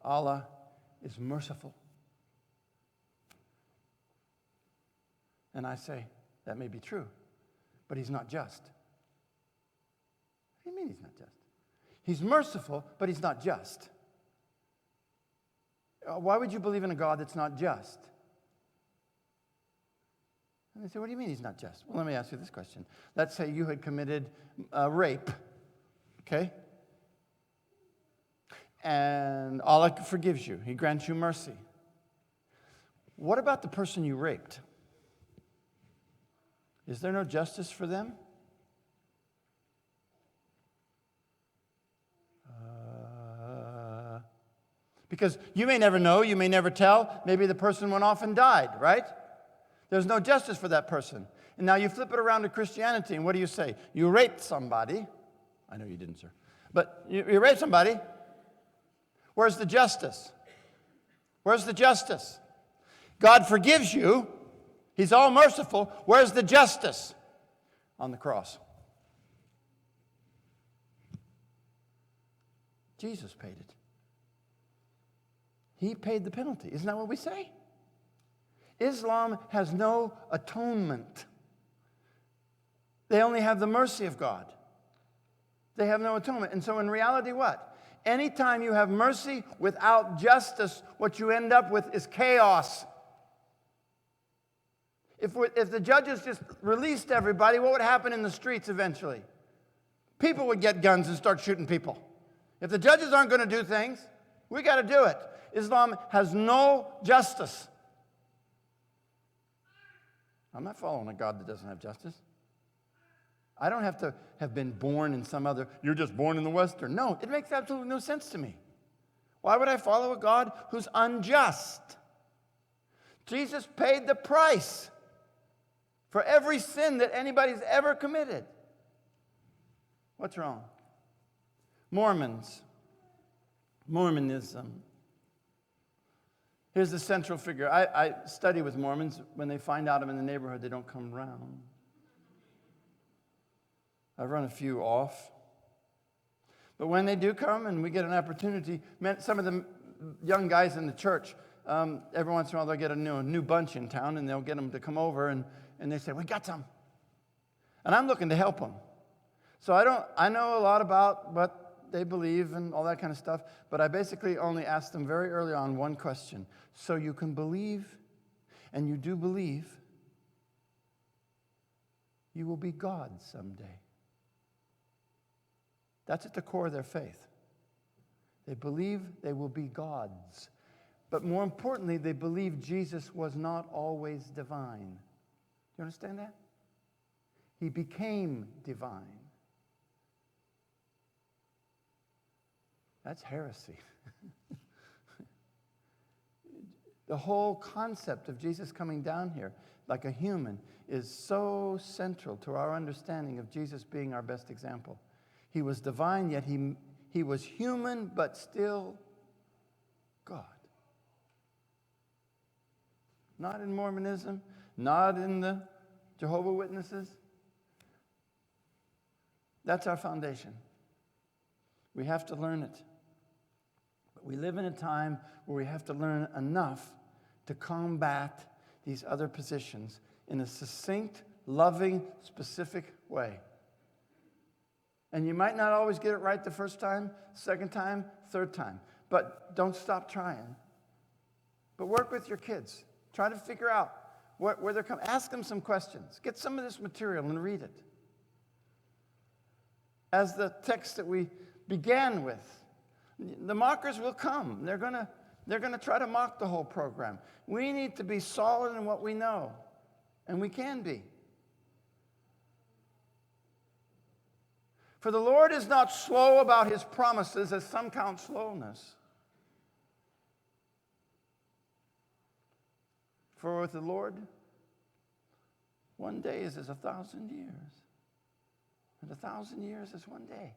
Speaker 1: Allah is merciful. And I say, that may be true, but he's not just. What do you mean he's not just? He's merciful, but he's not just. Why would you believe in a God that's not just? And they say, what do you mean he's not just? Well, let me ask you this question. Let's say you had committed rape, okay? And Allah forgives you. He grants you mercy. What about the person you raped? Is there no justice for them? Because you may never know, you may never tell. Maybe the person went off and died, right? There's no justice for that person. And now you flip it around to Christianity, and what do you say? You raped somebody. I know you didn't, sir. But you raped somebody. Where's the justice? Where's the justice? God forgives you. He's all merciful. Where's the justice? On the cross. Jesus paid it. He paid the penalty. Isn't that what we say? Islam has no atonement. They only have the mercy of God. They have no atonement. And so in reality, what? Anytime you have mercy without justice, what you end up with is chaos. If the judges just released everybody, what would happen in the streets eventually? People would get guns and start shooting people. If the judges aren't going to do things, we got to do it. Islam has no justice. I'm not following a God that doesn't have justice. I don't have to have been born in some other, you're just born in the Western. No, it makes absolutely no sense to me. Why would I follow a God who's unjust? Jesus paid the price for every sin that anybody's ever committed. What's wrong? Mormonism. Here's the central figure. I study with Mormons. When they find out I'm in the neighborhood, they don't come around. I've run a few off. But when they do come and we get an opportunity, some of the young guys in the church, every once in a while they'll get a new bunch in town and they'll get them to come over and they say, we got some. And I'm looking to help them. So I know a lot about what they believe and all that kind of stuff, but I basically only ask them very early on one question. So you can believe, and you do believe, you will be God someday. That's at the core of their faith. They believe they will be gods. But more importantly, they believe Jesus was not always divine. Do you understand that? He became divine. That's heresy. The whole concept of Jesus coming down here like a human is so central to our understanding of Jesus being our best example. He was divine, yet he was human, but still God. Not in Mormonism, not in the Jehovah's Witnesses. That's our foundation. We have to learn it. We live in a time where we have to learn enough to combat these other positions in a succinct, loving, specific way. And you might not always get it right the first time, second time, third time. But don't stop trying. But work with your kids. Try to figure out where they're coming. Ask them some questions. Get some of this material and read it. As the text that we began with, the mockers will come. They're going to try to mock the whole program. We need to be solid in what we know, and we can be. For the Lord is not slow about his promises, as some count slowness. For with the Lord, one day is as 1,000 years, and 1,000 years is one day.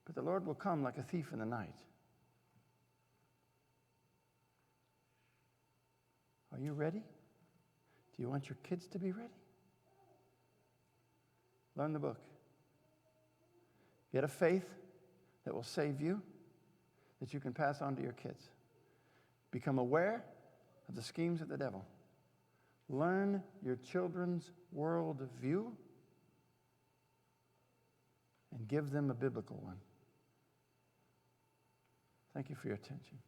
Speaker 1: But the Lord will come like a thief in the night. Are you ready? Do you want your kids to be ready? Learn the book. Get a faith that will save you, that you can pass on to your kids. Become aware of the schemes of the devil. Learn your children's worldview and give them a biblical one. Thank you for your attention.